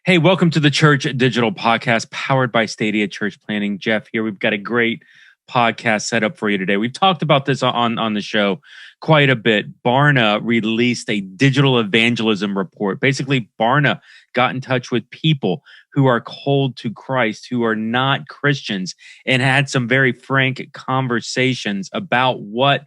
Hey, welcome to the Church Digital Podcast powered by Stadia Church Planning. Jeff here. We've got a great podcast set up for you today. We've talked about this on the show quite a bit. Barna released a digital evangelism report. Basically, Barna got in touch with people who are cold to Christ, who are not Christians, and had some very frank conversations about what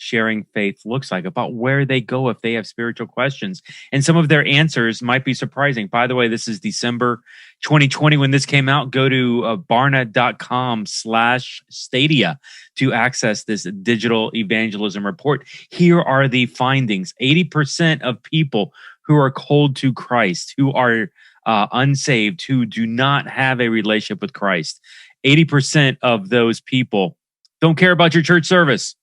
sharing faith looks like, about where they go if they have spiritual questions. And some of their answers might be surprising. By the way, this is December 2020 when this came out. Go to barna.com/stadia to access this digital evangelism report. Here are the findings. 80% of people who are cold to Christ, who are unsaved, who do not have a relationship with Christ, 80% of those people don't care about your church service,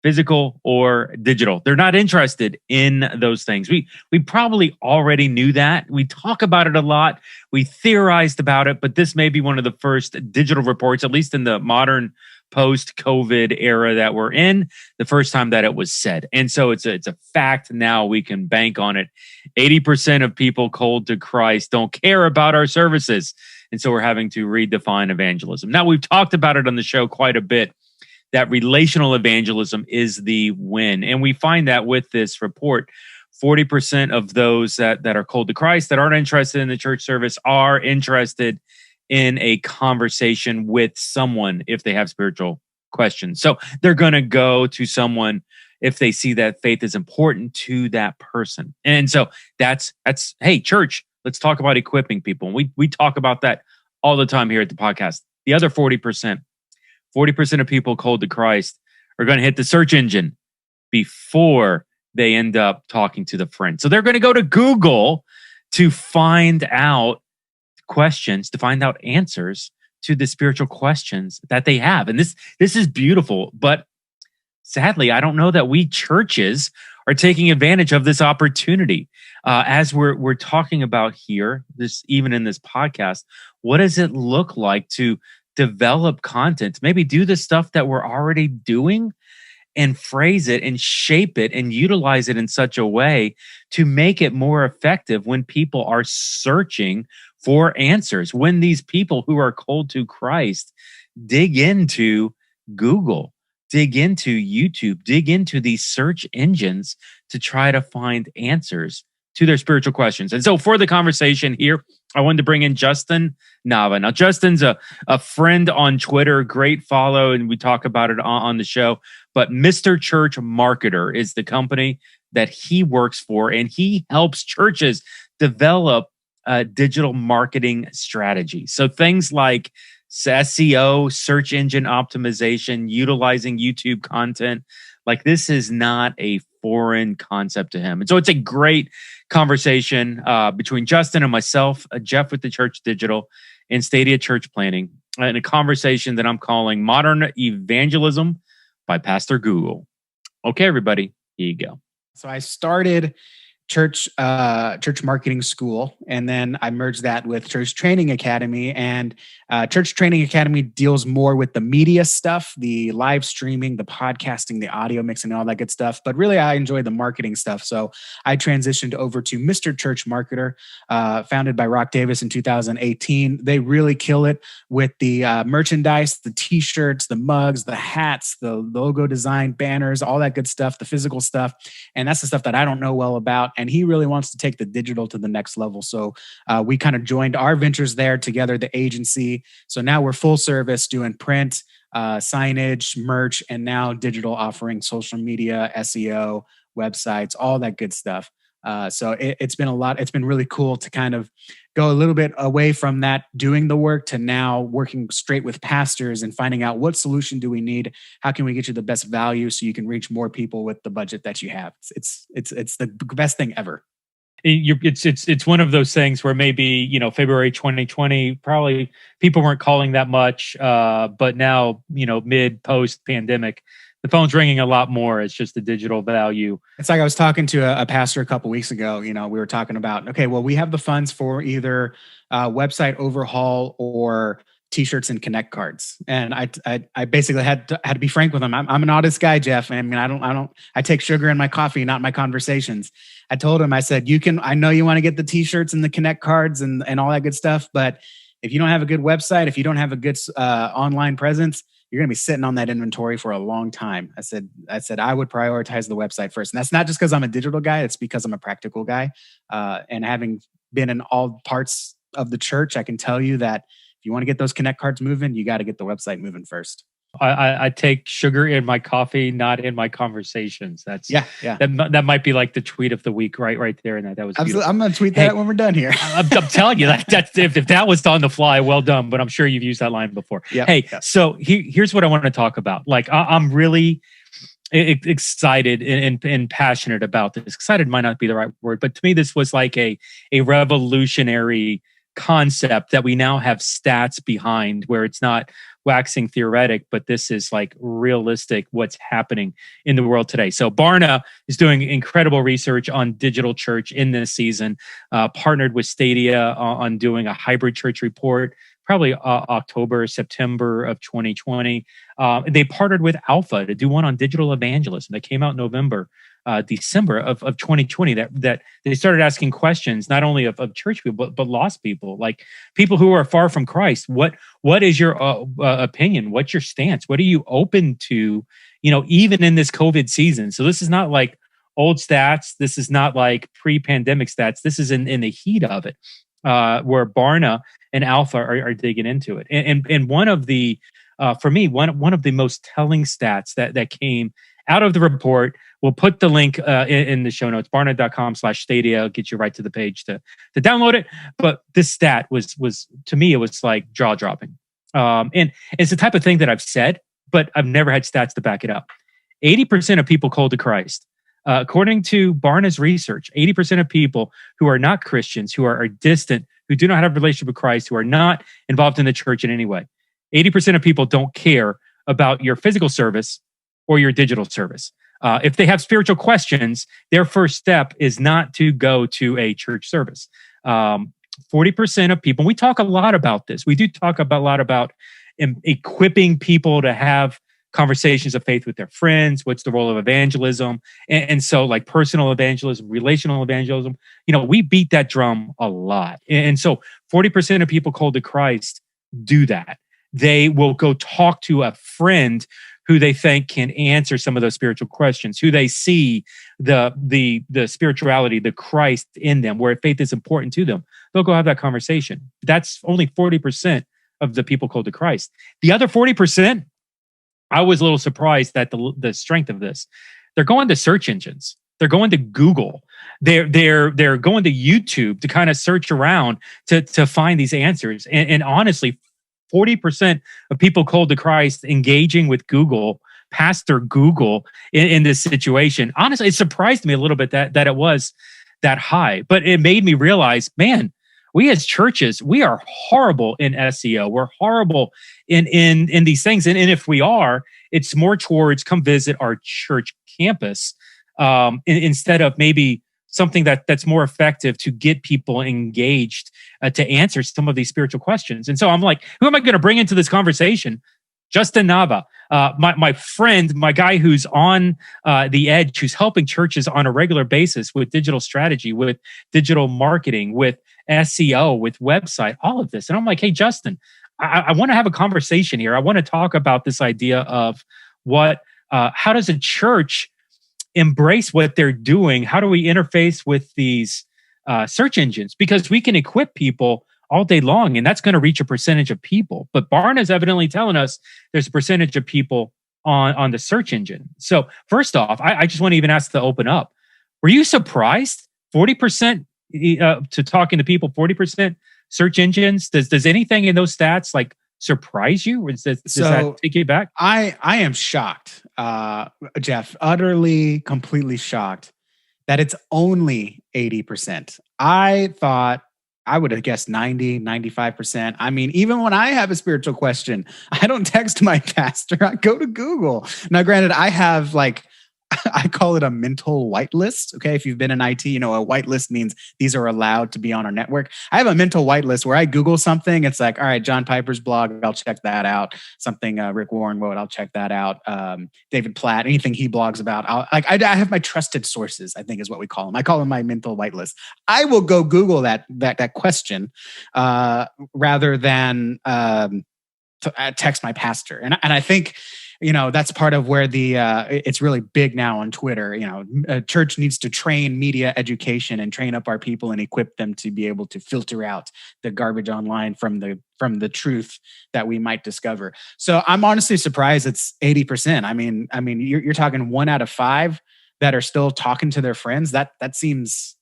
physical or digital. They're not interested in those things. We probably already knew that. We talk about it a lot. We theorized about it, but this may be one of the first digital reports, at least in the modern post-COVID era that we're in, the first time that it was said. And so it's a fact now. We can bank on it. 80% of people cold to Christ don't care about our services. And so we're having to redefine evangelism. Now, we've talked about it on the show quite a bit, that relational evangelism is the win. And we find that with this report, 40% of those that are cold to Christ, that aren't interested in the church service, are interested in a conversation with someone if they have spiritual questions. So they're going to go to someone if they see that faith is important to that person. And so that's hey, church, let's talk about equipping people. And we talk about that all the time here at the podcast. The other 40% of people cold to Christ are going to hit the search engine before they end up talking to the friend. So they're going to go to Google to find out questions, to find out answers to the spiritual questions that they have. And this is beautiful, but sadly, I don't know that we churches are taking advantage of this opportunity. As we're talking about here, even in this podcast, what does it look like to develop content, maybe do the stuff that we're already doing and phrase it and shape it and utilize it in such a way to make it more effective when people are searching for answers, when these people who are cold to Christ dig into Google, dig into YouTube, dig into these search engines to try to find answers to their spiritual questions. And so for the conversation here, I wanted to bring in Justin Nava. Now, Justin's a friend on Twitter, great follow, and we talk about it on the show. But Mr. Church Marketer is the company that he works for, and he helps churches develop digital marketing strategies. So things like SEO, search engine optimization, utilizing YouTube content, like this is not a foreign concept to him. And so it's a great conversation between Justin and myself, Jeff with the Church Digital and Stadia Church Planning, and a conversation that I'm calling Modern Evangelism by Pastor Google. Okay, everybody, here you go. So I started church marketing school, and then I merged that with Church Training Academy. And Church Training Academy deals more with the media stuff, the live streaming, the podcasting, the audio mixing, all that good stuff. But really, I enjoy the marketing stuff. So I transitioned over to Mr. Church Marketer, founded by Rock Davis in 2018. They really kill it with the merchandise, the t-shirts, the mugs, the hats, the logo design, banners, all that good stuff, the physical stuff. And that's the stuff that I don't know well about. And he really wants to take the digital to the next level. So we kind of joined our ventures there together, the agency. So now we're full service doing print, signage, merch, and now digital offering, social media, SEO, websites, all that good stuff. So it's been a lot. It's been really cool to kind of go a little bit away from that, doing the work, to now working straight with pastors and finding out what solution do we need? How can we get you the best value so you can reach more people with the budget that you have? It's the best thing ever. It's one of those things where maybe, February 2020, probably people weren't calling that much, but now, post pandemic, the phone's ringing a lot more. It's just the digital value. It's like I was talking to a pastor a couple of weeks ago. We were talking about, okay, well, we have the funds for either website overhaul or T-shirts and Connect cards. And I basically had to be frank with him. I'm an honest guy, Jeff. I mean, I take sugar in my coffee, not my conversations. I told him, I said, I know you want to get the T-shirts and the Connect cards and all that good stuff, but if you don't have a good website, if you don't have a good online presence, you're going to be sitting on that inventory for a long time. I said I would prioritize the website first. And that's not just because I'm a digital guy. It's because I'm a practical guy. And having been in all parts of the church, I can tell you that if you want to get those Connect cards moving, you got to get the website moving first. I take sugar in my coffee, not in my conversations. That's That might be like the tweet of the week, right there. And that was beautiful. I'm gonna tweet that when we're done here. I'm telling you that's if that was on the fly, well done. But I'm sure you've used that line before. So here's what I want to talk about. Like I'm really excited and passionate about this. Excited might not be the right word, but to me, this was like a revolutionary concept that we now have stats behind, where it's not waxing theoretic, but this is like realistic what's happening in the world today. So Barna is doing incredible research on digital church in this season, partnered with Stadia on doing a hybrid church report, probably October, September of 2020. They partnered with Alpha to do one on digital evangelism that came out in November, December of 2020, that they started asking questions, not only of church people, but lost people, like people who are far from Christ. What is your opinion? What's your stance? What are you open to, even in this COVID season? So this is not like old stats. This is not like pre-pandemic stats. This is in the heat of it, where Barna and Alpha are digging into it. And one of the, for me, one of the most telling stats that came out of the report. We'll put the link in the show notes, barna.com/Stadia. I'll get you right to the page to download it. But this stat was to me, it was like jaw dropping. And it's the type of thing that I've said, but I've never had stats to back it up. 80% of people called to Christ. According to Barna's research, 80% of people who are not Christians, who are distant, who do not have a relationship with Christ, who are not involved in the church in any way, 80% of people don't care about your physical service or your digital service. If they have spiritual questions, their first step is not to go to a church service. 40% of people, we talk a lot about this. We do talk a lot about equipping people to have conversations of faith with their friends. What's the role of evangelism? And so like personal evangelism, relational evangelism, we beat that drum a lot. And so 40% of people called to Christ do that. They will go talk to a friend who they think can answer some of those spiritual questions, who they see the spirituality, the Christ in them, where faith is important to them. They'll go have that conversation. That's only 40% of the people called to Christ. The other 40%, I was a little surprised at the strength of this. They're going to search engines. They're going to Google. They're going to YouTube to kind of search around to find these answers. And honestly, 40% of people called to Christ engaging with Google, Pastor Google, in this situation. Honestly, it surprised me a little bit that it was that high, but it made me realize, man, we as churches, we are horrible in SEO. We're horrible in these things. And if we are, it's more towards come visit our church campus instead of maybe something that's more effective to get people engaged to answer some of these spiritual questions. And so I'm like, who am I going to bring into this conversation? Justin Nava, my friend, my guy who's on the edge, who's helping churches on a regular basis with digital strategy, with digital marketing, with SEO, with website, all of this. And I'm like, hey, Justin, I want to have a conversation here. I want to talk about this idea of how does a church embrace what they're doing? How do we interface with these search engines? Because we can equip people all day long, and that's going to reach a percentage of people. But Barna is evidently telling us there's a percentage of people on the search engine. So first off, I just want to even ask to open up. Were you surprised? 40% to talking to people, 40% search engines. Does anything in those stats like surprise you? Or does that take you back? I am shocked, Jeff, utterly, completely shocked that it's only 80%. I thought I would have guessed 90, 95%. I mean, even when I have a spiritual question, I don't text my pastor. I go to Google. Now, granted, I have I call it a mental whitelist. Okay. If you've been in IT, you know, a whitelist means these are allowed to be on our network. I have a mental whitelist where I Google something. It's like, all right, John Piper's blog, I'll check that out. Something Rick Warren wrote, I'll check that out. David Platt, anything he blogs about. I have my trusted sources, I think is what we call them. I call them my mental whitelist. I will go Google that question rather than text my pastor. And I think, you know, that's part of where it's really big now on Twitter. You know, a church needs to train media education and train up our people and equip them to be able to filter out the garbage online from the truth that we might discover. So I'm honestly surprised it's 80%. I mean, you're talking 1 out of 5 that are still talking to their friends. That seems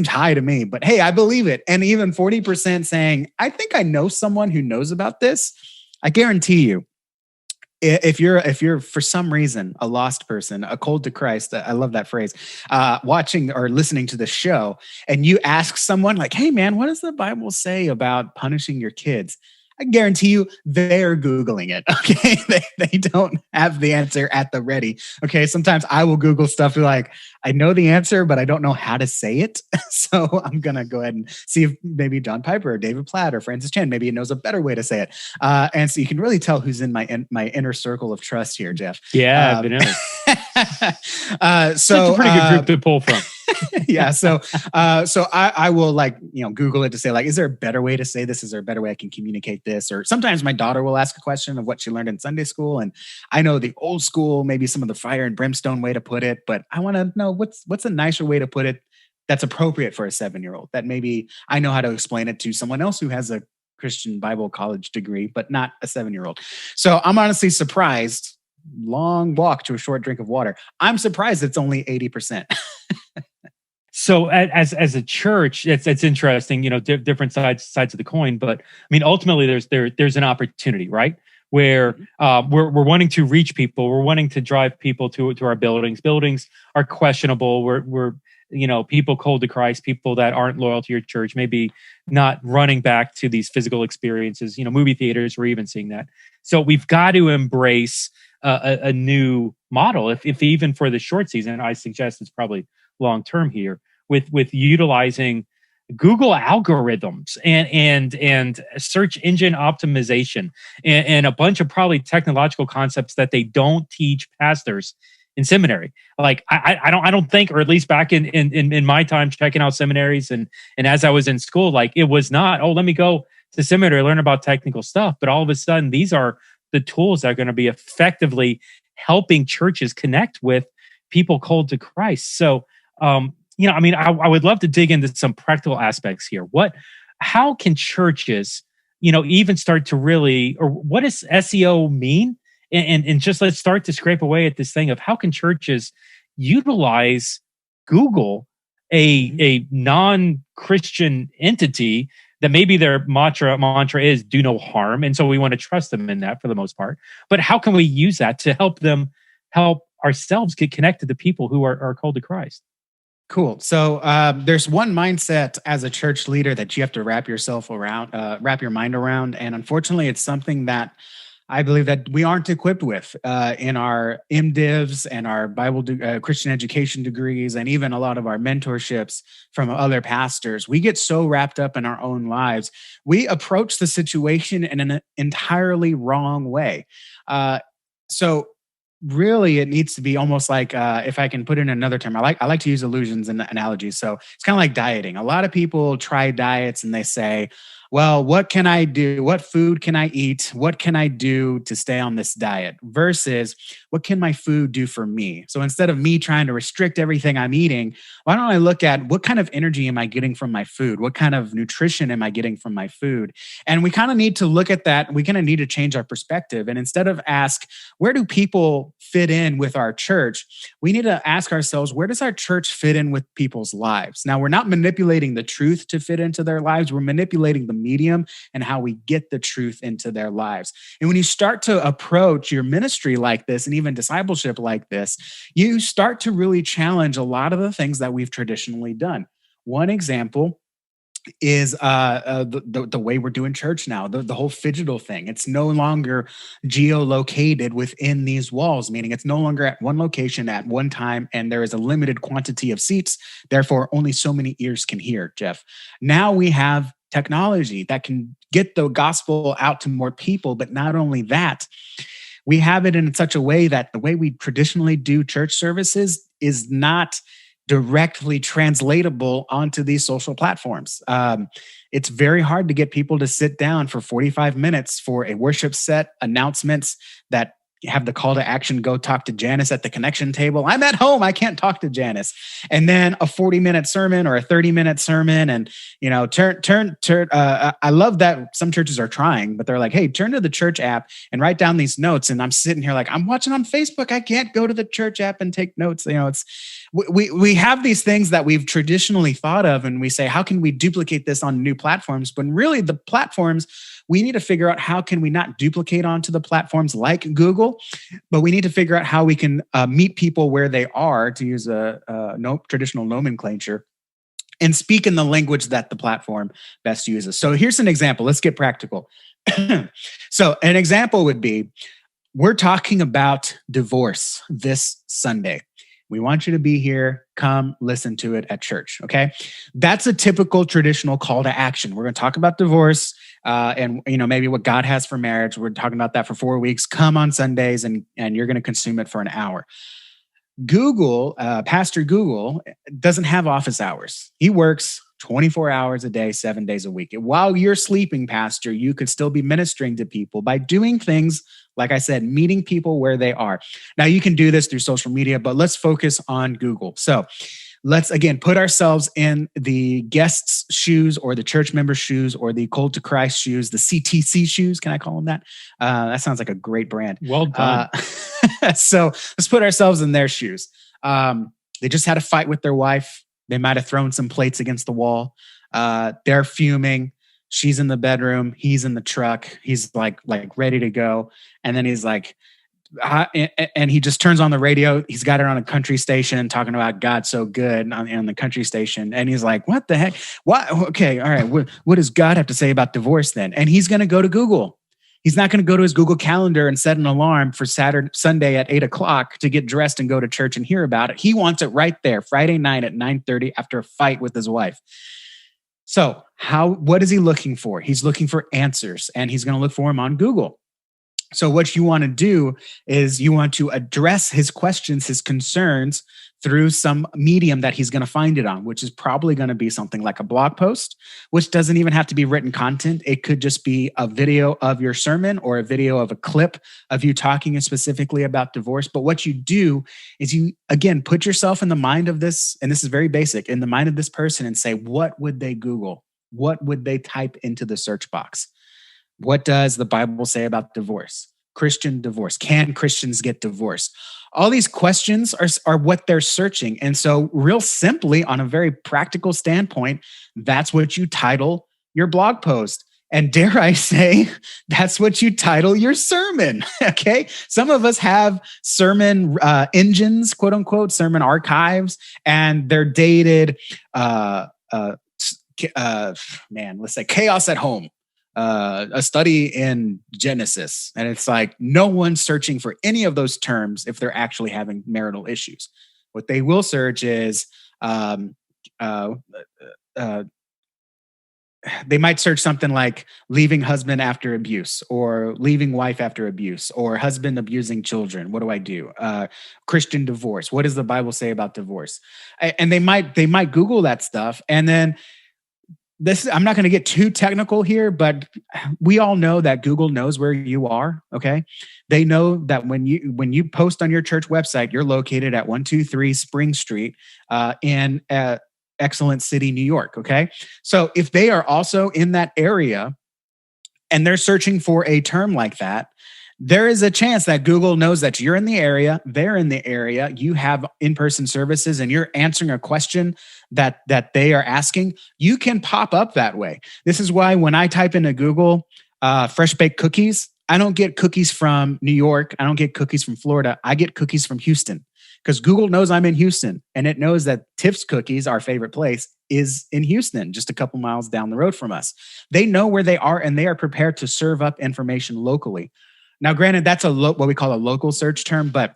high to me, but hey, I believe it. And even 40% saying, I think I know someone who knows about this. I guarantee you, if you're for some reason a lost person, a cold to Christ, I love that phrase, watching or listening to the show, and you ask someone like, hey man, what does the Bible say about punishing your kids? I guarantee you they're Googling it. Okay. They don't have the answer at the ready. Okay. Sometimes I will Google stuff like, I know the answer, but I don't know how to say it. So I'm going to go ahead and see if maybe John Piper or David Platt or Francis Chan, maybe he knows a better way to say it. And so you can really tell who's in my inner circle of trust here, Jeff. Yeah, I've been in it. So it's a pretty good group to pull from. Yeah. So I will Google it to say is there a better way to say this? Is there a better way I can communicate this? Or sometimes my daughter will ask a question of what she learned in Sunday school. And I know the old school, maybe some of the fire and brimstone way to put it, but I want to know what's a nicer way to put it that's appropriate for a 7-year-old, that maybe I know how to explain it to someone else who has a Christian Bible college degree, but not a 7-year-old. So I'm honestly surprised. Long walk to a short drink of water. I'm surprised it's only 80%. So as a church, it's interesting, you know, different sides of the coin. But I mean, ultimately, there's an opportunity, right? Where we're wanting to reach people, we're wanting to drive people to our buildings. Buildings are questionable. We're you know, people cold to Christ, people that aren't loyal to your church, maybe not running back to these physical experiences. You know, movie theaters, we're even seeing that. So we've got to embrace a new model. If even for the short season, I suggest it's probably long term here with utilizing Google algorithms and search engine optimization and a bunch of probably technological concepts that they don't teach pastors in seminary. Like I don't think, or at least back in my time checking out seminaries and as I was in school, like it was not, oh, let me go to seminary, learn about technical stuff. But all of a sudden, these are the tools that are going to be effectively helping churches connect with people cold to Christ. So, you know, I mean, I would love to dig into some practical aspects here. How can churches, you know, even start to really, or what does SEO mean? And just let's start to scrape away at this thing of how can churches utilize Google, a non-Christian entity that maybe their mantra is do no harm. And so we want to trust them in that for the most part. But how can we use that to help ourselves get connected to people who are called to Christ? Cool. So there's one mindset as a church leader that you have to wrap your mind around. And unfortunately, it's something that I believe that we aren't equipped with in our MDivs and our Bible Christian education degrees, and even a lot of our mentorships from other pastors. We get so wrapped up in our own lives. We approach the situation in an entirely wrong way. So really, it needs to be almost like, if I can put in another term, I like to use illusions and analogies. So it's kind of like dieting. A lot of people try diets and they say, well, what can I do? What food can I eat? What can I do to stay on this diet? Versus what can my food do for me? So instead of me trying to restrict everything I'm eating, why don't I look at what kind of energy am I getting from my food? What kind of nutrition am I getting from my food? And we kind of need to look at that. We kind of need to change our perspective. And instead of ask, where do people fit in with our church? We need to ask ourselves, where does our church fit in with people's lives? Now, we're not manipulating the truth to fit into their lives. We're manipulating the medium and how we get the truth into their lives. And when you start to approach your ministry like this and even discipleship like this, you start to really challenge a lot of the things that we've traditionally done. One example is the way we're doing church now, the whole phygital thing. It's no longer geolocated within these walls, meaning it's no longer at one location at one time, and there is a limited quantity of seats. Therefore, only so many ears can hear, Jeff. Now we have technology that can get the gospel out to more people, but not only that, we have it in such a way that the way we traditionally do church services is not directly translatable onto these social platforms. It's very hard to get people to sit down for 45 minutes for a worship set, announcements that have the call to action, go talk to Janice at the connection table. I'm at home, I can't talk to Janice. And then a 40-minute sermon or a 30-minute sermon. And, you know, I love that some churches are trying, but they're like, hey, turn to the church app and write down these notes. And I'm sitting here like, I'm watching on Facebook. I can't go to the church app and take notes. You know, we have these things that we've traditionally thought of, and we say, how can we duplicate this on new platforms? But really the platforms, we need to figure out how can we not duplicate onto the platforms like Google, but we need to figure out how we can meet people where they are, to use a traditional nomenclature, and speak in the language that the platform best uses. So here's an example. Let's get practical. So an example would be, we're talking about divorce this Sunday. We want you to be here. Come listen to it at church. Okay. That's a typical traditional call to action. We're going to talk about divorce and, you know, maybe what God has for marriage. We're talking about that for 4 weeks. Come on Sundays and you're going to consume it for an hour. Google, Pastor Google doesn't have office hours. He works 24 hours a day, 7 days a week. While you're sleeping, Pastor, you could still be ministering to people by doing things, like I said, meeting people where they are. Now, you can do this through social media, but let's focus on Google. So let's, again, put ourselves in the guest's shoes or the church member's shoes or the Cold to Christ shoes, the CTC shoes. Can I call them that? That sounds like a great brand. Well done. So let's put ourselves in their shoes. They just had a fight with their wife. They might have thrown some plates against the wall. They're fuming. She's in the bedroom. He's in the truck. He's like ready to go. And then he's like, and he just turns on the radio. He's got it on a country station talking about God so good on the country station. And he's like, what the heck? What? Okay. All right. What does God have to say about divorce then? And he's going to go to Google. He's not going to go to his Google Calendar and set an alarm for Sunday at 8:00 to get dressed and go to church and hear about it. He wants it right there, Friday night at 9:30 after a fight with his wife. So what is he looking for? He's looking for answers, and he's going to look for them on Google. So what you want to do is you want to address his questions, his concerns through some medium that he's going to find it on, which is probably going to be something like a blog post, which doesn't even have to be written content. It could just be a video of your sermon or a video of a clip of you talking specifically about divorce. But what you do is you, again, put yourself in the mind of this, and this is very basic, in the mind of this person and say, what would they Google? What would they type into the search box? What does the Bible say about divorce? Christian divorce. Can Christians get divorced? All these questions are what they're searching. And so real simply, on a very practical standpoint, that's what you title your blog post. And dare I say, that's what you title your sermon, okay? Some of us have sermon engines, quote unquote, sermon archives, and they're dated, let's say Chaos at Home. A study in Genesis. And it's like no one's searching for any of those terms if they're actually having marital issues. What they will search is they might search something like leaving husband after abuse, or leaving wife after abuse, or husband abusing children. What do I do? Christian divorce. What does the Bible say about divorce? And they might Google that stuff. And then I'm not going to get too technical here, but we all know that Google knows where you are. Okay. They know that when you post on your church website, you're located at 123 Spring Street in Excellent City, New York. Okay. So if they are also in that area and they're searching for a term like that, there is a chance that Google knows that you're in the area, they're in the area, you have in-person services, and you're answering a question that they are asking. You can pop up that way. This is why when I type into Google fresh baked cookies, I don't get cookies from New York. I don't get cookies from Florida. I get cookies from Houston, because Google knows I'm in Houston, and it knows that Tiff's Cookies, our favorite place, is in Houston, just a couple miles down the road from us. They know where they are, and they are prepared to serve up information locally. Now, granted, that's what we call a local search term, but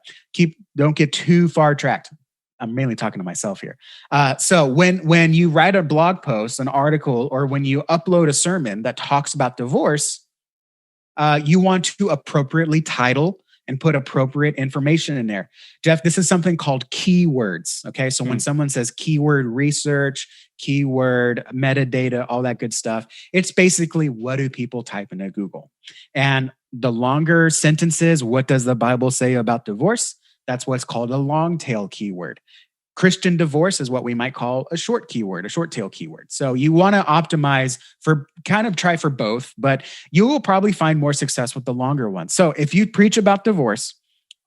don't get too far tracked. I'm mainly talking to myself here. So when you write a blog post, an article, or when you upload a sermon that talks about divorce, you want to appropriately title and put appropriate information in there. Jeff, this is something called keywords. Okay. So when someone says keyword research, keyword metadata, all that good stuff, it's basically, what do people type into Google? And the longer sentences, what does the Bible say about divorce? That's what's called a long tail keyword. Christian divorce is what we might call a short keyword, a short tail keyword. So you want to optimize try for both, but you will probably find more success with the longer one. So if you preach about divorce,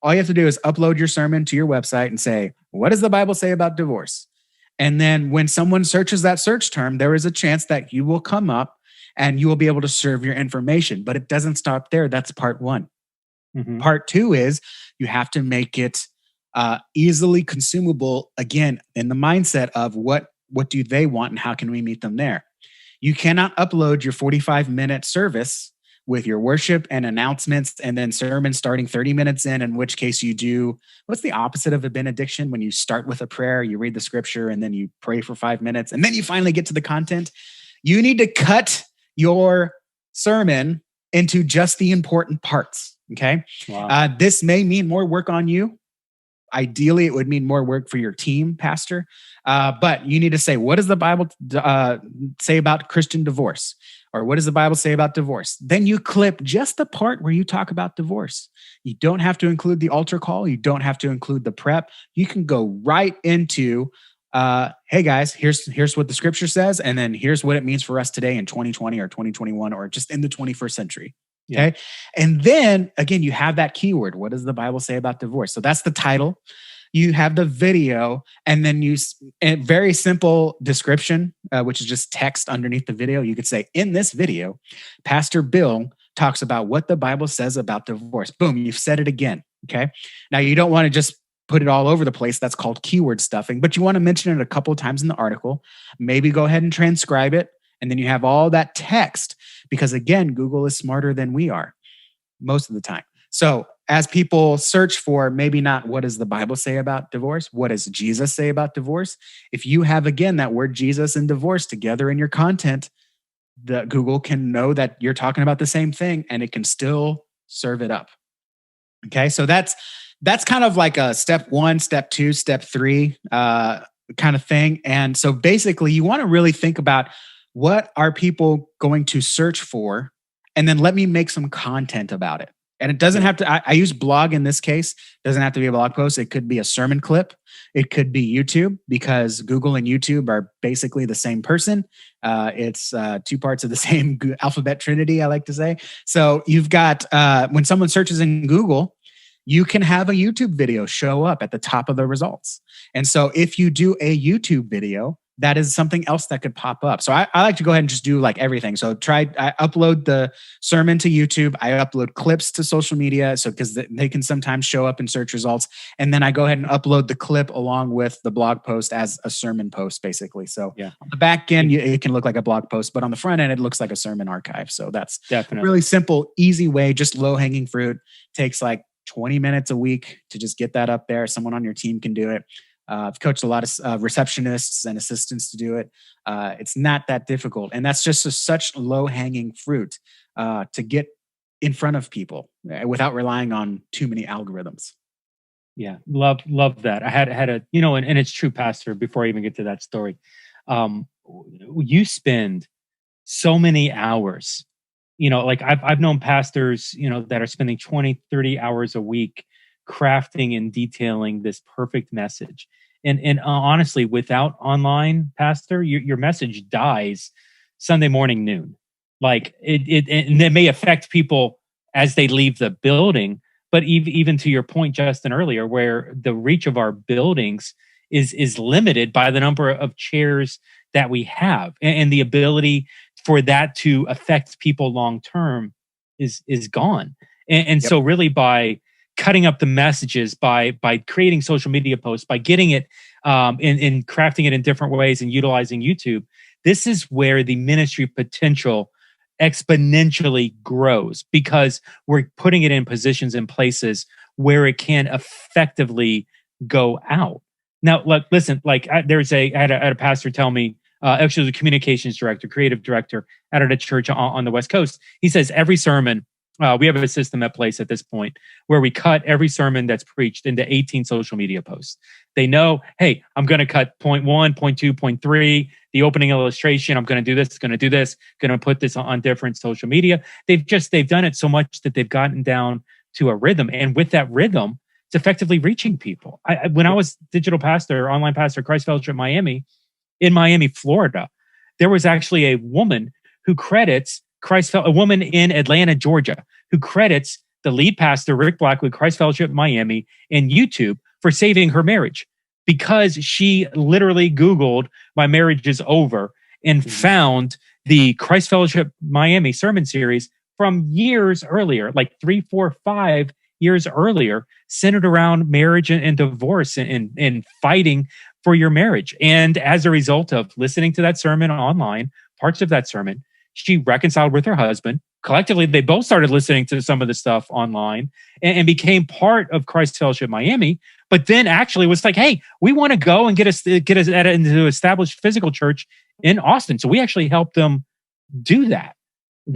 all you have to do is upload your sermon to your website and say, what does the Bible say about divorce? And then when someone searches that search term, there is a chance that you will come up and you will be able to serve your information. But it doesn't stop there. That's part one. Mm-hmm. Part two is you have to make it easily consumable, again, in the mindset of what do they want and how can we meet them there? You cannot upload your 45-minute service with your worship and announcements and then sermon starting 30 minutes in which case you do, what's the opposite of a benediction? When you start with a prayer, you read the scripture, and then you pray for 5 minutes, and then you finally get to the content. You need to cut your sermon into just the important parts, okay? Wow. This may mean more work on you. Ideally, it would mean more work for your team, pastor. But you need to say, what does the Bible say about Christian divorce? Or what does the Bible say about divorce? Then you clip just the part where you talk about divorce. You don't have to include the altar call. You don't have to include the prep. You can go right into, hey guys, here's what the scripture says. And then here's what it means for us today in 2020 or 2021, or just in the 21st century. Okay. Yeah. And then again, you have that keyword. What does the Bible say about divorce? So that's the title. You have the video, and then a very simple description, which is just text underneath the video. You could say, in this video, Pastor Bill talks about what the Bible says about divorce. Boom, you've said it again. Okay. Now you don't want to just put it all over the place. That's called keyword stuffing, but you want to mention it a couple of times in the article. Maybe go ahead and transcribe it. And then you have all that text, because again, Google is smarter than we are most of the time. So as people search for maybe not what does the Bible say about divorce, what does Jesus say about divorce? If you have, again, that word Jesus and divorce together in your content, the Google can know that you're talking about the same thing, and it can still serve it up. Okay. So that's kind of like a step 1, step 2, step 3 kind of thing. And so basically you want to really think about, what are people going to search for? And then let me make some content about it. And it doesn't have to, I use blog in this case. It doesn't have to be a blog post. It could be a sermon clip. It could be YouTube, because Google and YouTube are basically the same person. It's two parts of the same alphabet trinity, I like to say. So you've got, when someone searches in Google, you can have a YouTube video show up at the top of the results. And so if you do a YouTube video, that is something else that could pop up. So I like to go ahead and just do like everything. So I upload the sermon to YouTube. I upload clips to social media. So because they can sometimes show up in search results. And then I go ahead and upload the clip along with the blog post as a sermon post, basically. So on the back end, it can look like a blog post, but on the front end, it looks like a sermon archive. So that's definitely a really simple, easy way, just low hanging fruit. Takes like 20 minutes a week to just get that up there. Someone on your team can do it. I've coached a lot of receptionists and assistants to do it. It's not that difficult. And that's just such low-hanging fruit to get in front of people without relying on too many algorithms. Yeah, love that. I had a, and it's true, Pastor, before I even get to that story. You spend so many hours, like I've known pastors, that are spending 20, 30 hours a week crafting and detailing this perfect message. And honestly, without online, Pastor, your message dies Sunday morning, noon. Like it may affect people as they leave the building, but even to your point, Justin, earlier, where the reach of our buildings is limited by the number of chairs that we have, and the ability for that to affect people long term is gone. And so really by cutting up the messages, by creating social media posts, by getting it in crafting it in different ways and utilizing YouTube, this is where the ministry potential exponentially grows because we're putting it in positions and places where it can effectively go out. Now, look, listen, like I had a pastor tell me, actually, the communications director, creative director out at a church on the West Coast. He says every sermon, we have a system at place at this point where we cut every sermon that's preached into 18 social media posts. They know, hey, I'm going to cut point 1, point 2, point 3, the opening illustration. I'm going to do this, going to put this on different social media. They've done it so much that they've gotten down to a rhythm. And with that rhythm, it's effectively reaching people. When I was digital pastor, online pastor, Christ Fellowship Miami, in Miami, Florida, there was actually a woman who credits a woman in Atlanta, Georgia, who credits the lead pastor, Rick Blackwood, Christ Fellowship Miami, and YouTube for saving her marriage because she literally Googled "my marriage is over" and found the Christ Fellowship Miami sermon series from years earlier, like 3, 4, 5 years earlier, centered around marriage and divorce and fighting for your marriage. And as a result of listening to that sermon online, parts of that sermon, she reconciled with her husband. Collectively, they both started listening to some of the stuff online and became part of Christ Fellowship Miami. But then actually was like, hey, we want to go and get us into established physical church in Austin. So we actually helped them do that,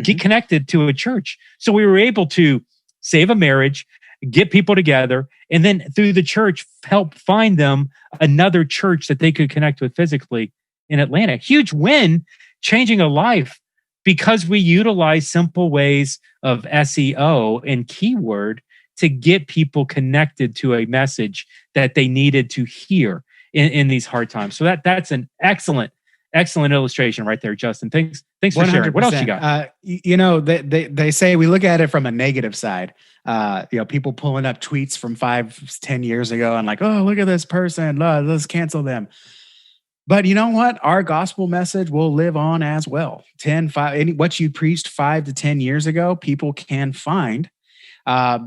get connected to a church. So we were able to save a marriage, get people together, and then through the church, help find them another church that they could connect with physically in Atlanta. Huge win, changing a life because we utilize simple ways of SEO and keyword to get people connected to a message that they needed to hear in these hard times. So that's an excellent illustration right there, Justin. Thanks for 100%. Sharing. What else you got? They say we look at it from a negative side. People pulling up tweets from 5-10 years ago and like, oh, look at this person. Let's cancel them. But you know what? Our gospel message will live on as well. What you preached 5 to 10 years ago, people can find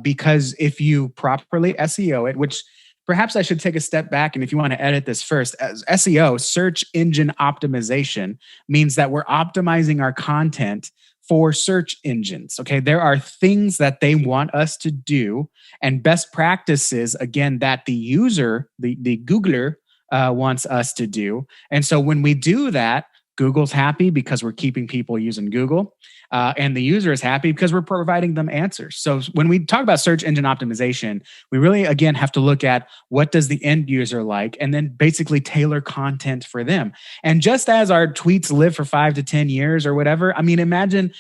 because if you properly SEO it, which perhaps I should take a step back. And if you want to edit this first, as SEO, search engine optimization, means that we're optimizing our content for search engines. Okay. There are things that they want us to do and best practices, again, that the user, the Googler, wants us to do. And so when we do that, Google's happy because we're keeping people using Google, and the user is happy because we're providing them answers. So when we talk about search engine optimization, we really, again, have to look at what does the end user like, and then basically tailor content for them. And just as our tweets live for 5 to 10 years or whatever, I mean, imagine,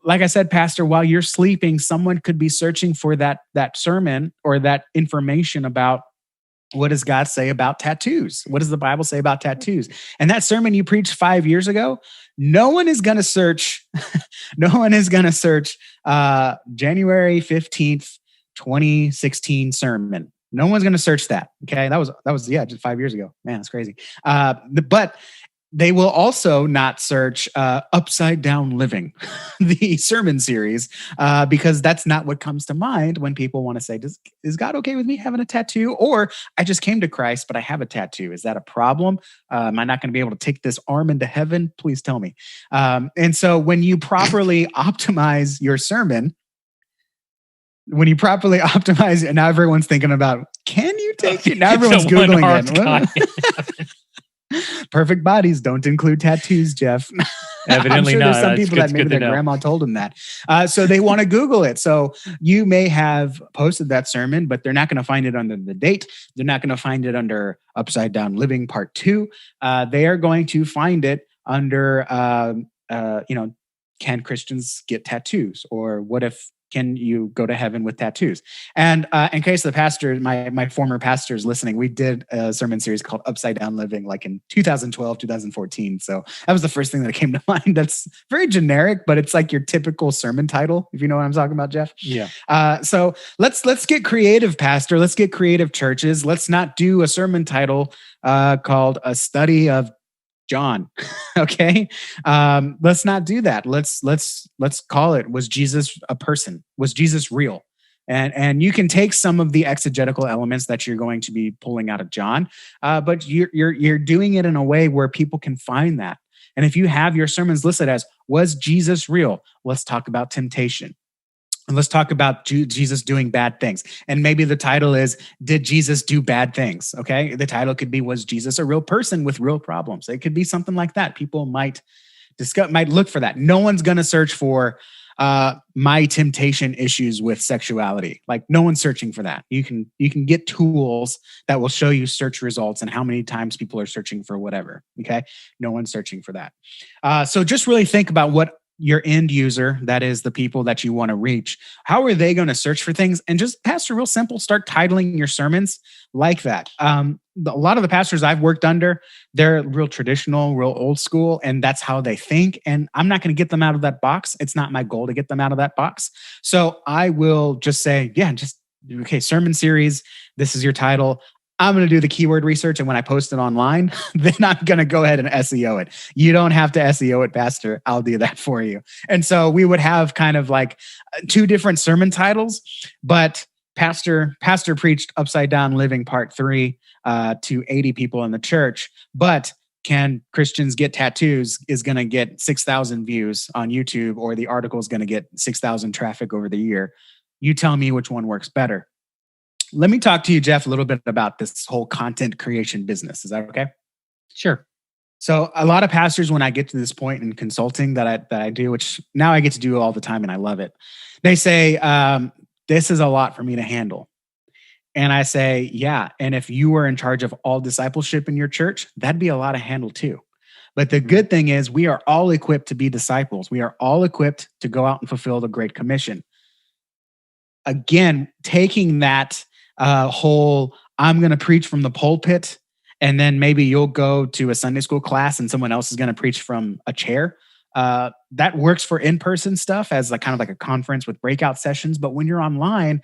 like I said, Pastor, while you're sleeping, someone could be searching for that sermon or that information about what does God say about tattoos? What does the Bible say about tattoos? And that sermon you preached 5 years ago, no one is going to search. January 15th, 2016 sermon. No one's going to search that. Okay. That was just 5 years ago. Man, that's crazy. But they will also not search Upside Down Living, the sermon series, because that's not what comes to mind when people want to say, is God okay with me having a tattoo? Or I just came to Christ, but I have a tattoo. Is that a problem? Am I not going to be able to take this arm into heaven? Please tell me. And so when you properly optimize your sermon, and now everyone's thinking about, can you take it? Now everyone's Googling it. Perfect bodies don't include tattoos, Jeff. Evidently I'm sure not. There's some people that maybe their grandma told them that. So they want to Google it. So you may have posted that sermon, but they're not going to find it under the date. They're not going to find it under Upside Down Living Part 2. They are going to find it under, can Christians get tattoos? Or what if, can you go to heaven with tattoos? And in case the pastor, my former pastor is listening, we did a sermon series called Upside Down Living, like in 2012, 2014. So that was the first thing that came to mind. That's very generic, but it's like your typical sermon title, if you know what I'm talking about, Jeff. Yeah. So let's get creative, Pastor. Let's get creative, churches. Let's not do a sermon title called A Study of John. Okay. Let's not do that. Let's call it, was Jesus a person? Was Jesus real? And you can take some of the exegetical elements that you're going to be pulling out of John, but you're doing it in a way where people can find that. And if you have your sermons listed as, was Jesus real? Let's talk about temptation. And let's talk about Jesus doing bad things. And maybe the title is, did Jesus do bad things? Okay. The title could be, was Jesus a real person with real problems? It could be something like that. People might look for that. No one's going to search for my temptation issues with sexuality. Like, no one's searching for that. You can get tools that will show you search results and how many times people are searching for whatever. Okay. No one's searching for that. So just really think about what your end user, that is the people that you want to reach, how are they going to search for things? And just, pastor, real simple, start titling your sermons like that. A lot of the pastors I've worked under, they're real traditional, real old school, and that's how they think. And I'm not going to get them out of that box. It's not my goal to get them out of that box. So I will just say, okay, sermon series, this is your title. I'm going to do the keyword research, and when I post it online, then I'm going to go ahead and SEO it. You don't have to SEO it, pastor. I'll do that for you. And so we would have kind of like two different sermon titles, but pastor preached Upside Down Living Part 3 to 80 people in the church, but can Christians get tattoos is going to get 6,000 views on YouTube, or the article is going to get 6,000 traffic over the year. You tell me which one works better. Let me talk to you, Jeff, a little bit about this whole content creation business. Is that okay? Sure. So a lot of pastors, when I get to this point in consulting that I do, which now I get to do all the time and I love it, they say, this is a lot for me to handle. And I say, yeah. And if you were in charge of all discipleship in your church, that'd be a lot to handle too. But the good thing is we are all equipped to be disciples. We are all equipped to go out and fulfill the Great Commission. Again, taking that I'm going to preach from the pulpit, and then maybe you'll go to a Sunday school class and someone else is going to preach from a chair. That works for in-person stuff as kind of like a conference with breakout sessions. But when you're online,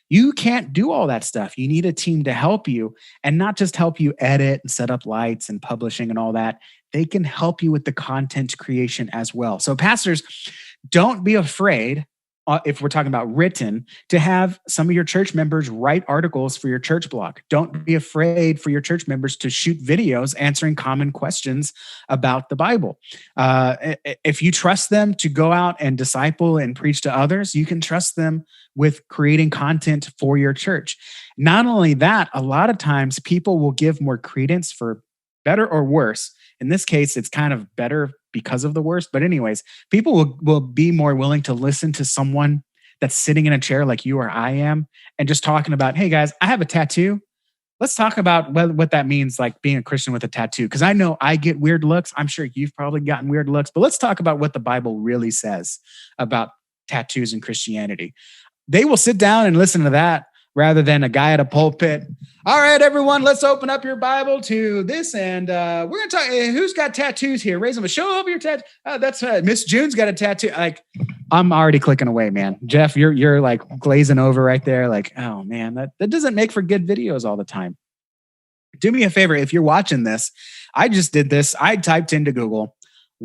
you can't do all that stuff. You need a team to help you, and not just help you edit and set up lights and publishing and all that. They can help you with the content creation as well. So pastors, don't be afraid, if we're talking about written, to have some of your church members write articles for your church blog. Don't be afraid for your church members to shoot videos answering common questions about the Bible. If you trust them to go out and disciple and preach to others, you can trust them with creating content for your church. Not only that, a lot of times people will give more credence, for better or worse. In this case, it's kind of better because of the worst. But anyways, people will be more willing to listen to someone that's sitting in a chair like you or I am and just talking about, hey guys, I have a tattoo. Let's talk about what that means, like being a Christian with a tattoo. Because I know I get weird looks. I'm sure you've probably gotten weird looks. But let's talk about what the Bible really says about tattoos and Christianity. They will sit down and listen to that rather than a guy at a pulpit. All right, everyone, let's open up your Bible to this. And we're going to talk, who's got tattoos here? Raise them. Show over your tattoo. That's Miss June's got a tattoo. Like, I'm already clicking away, man. Jeff, you're like glazing over right there. Like, oh man, that doesn't make for good videos all the time. Do me a favor. If you're watching this, I just did this. I typed into Google,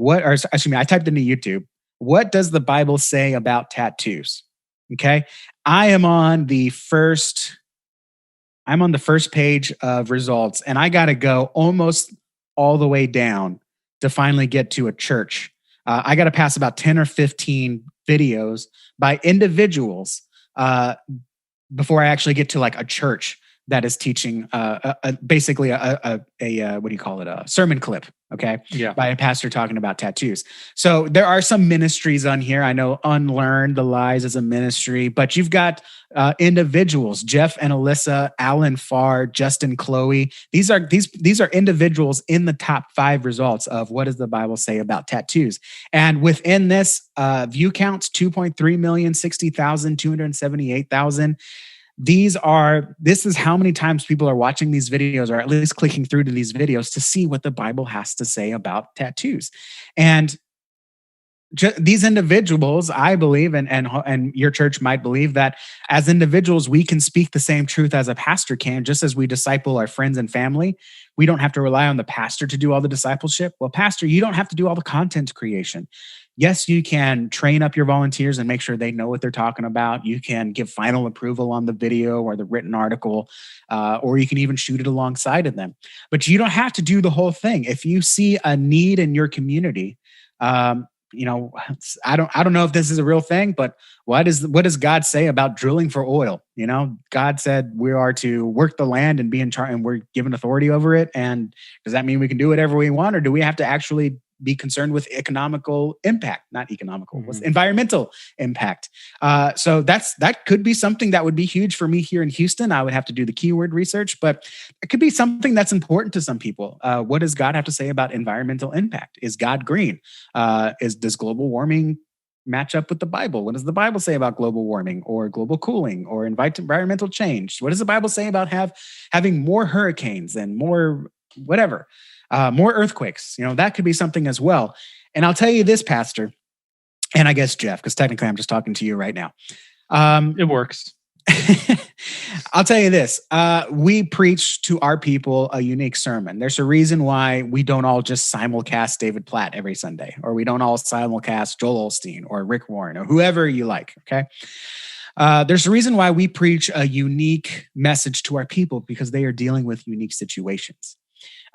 I typed into YouTube, what does the Bible say about tattoos? Okay. I am on the first page of results, and I got to go almost all the way down to finally get to a church. I got to pass about 10 or 15 videos by individuals before I actually get to like a church that is teaching basically a what do you call it? A sermon clip. Okay. Yeah. By a pastor talking about tattoos. So there are some ministries on here. I know Unlearn the Lies is a ministry, but you've got individuals, Jeff and Alyssa, Alan Farr, Justin Chloe. These are individuals in the top 5 results of what does the Bible say about tattoos. And within this view counts, 2.3 million, 60,000, 278,000. This is how many times people are watching these videos, or at least clicking through to these videos to see what the Bible has to say about tattoos. And these individuals, I believe, and your church might believe, that as individuals, we can speak the same truth as a pastor can, just as we disciple our friends and family. We don't have to rely on the pastor to do all the discipleship. Well, pastor, you don't have to do all the content creation. Yes, you can train up your volunteers and make sure they know what they're talking about. You can give final approval on the video or the written article, or you can even shoot it alongside of them. But you don't have to do the whole thing. If you see a need in your community, I don't know if this is a real thing, but what does God say about drilling for oil? God said we are to work the land and be in charge, and we're given authority over it. And does that mean we can do whatever we want, or do we have to actually be concerned with economical impact, not economical, environmental impact? So that could be something that would be huge for me here in Houston. I would have to do the keyword research, but it could be something that's important to some people. What does God have to say about environmental impact? Is God green? Does global warming match up with the Bible? What does the Bible say about global warming or global cooling or environmental change? What does the Bible say about having more hurricanes and more whatever? More earthquakes, that could be something as well. And I'll tell you this, Pastor, and I guess Jeff, because technically I'm just talking to you right now. It works. I'll tell you this. We preach to our people a unique sermon. There's a reason why we don't all just simulcast David Platt every Sunday, or we don't all simulcast Joel Osteen or Rick Warren or whoever you like, okay? There's a reason why we preach a unique message to our people, because they are dealing with unique situations.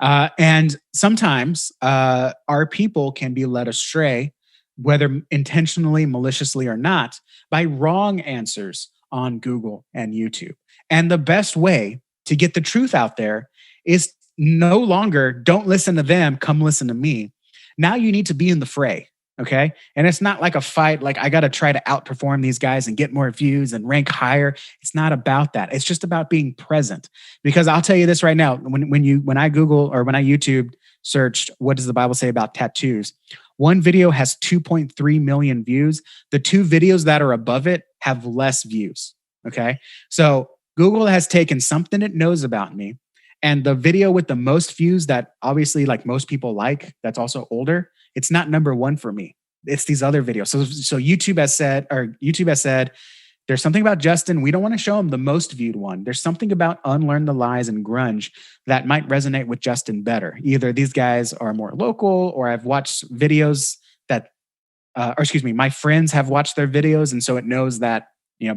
And sometimes our people can be led astray, whether intentionally, maliciously or not, by wrong answers on Google and YouTube. And the best way to get the truth out there is no longer, don't listen to them, come listen to me. Now you need to be in the fray. Okay. And it's not like a fight, like I got to try to outperform these guys and get more views and rank higher. It's not about that. It's just about being present. Because I'll tell you this right now, when I Google or when I YouTube searched, what does the Bible say about tattoos? One video has 2.3 million views. The two videos that are above it have less views. Okay. So Google has taken something it knows about me, and the video with the most views that obviously like most people like, that's also older, it's not number one for me. It's these other videos. So YouTube has said, there's something about Justin. We don't want to show him the most viewed one. There's something about Unlearn the Lies and Grunge that might resonate with Justin better. Either these guys are more local, or I've watched videos that, my friends have watched their videos. And so it knows that,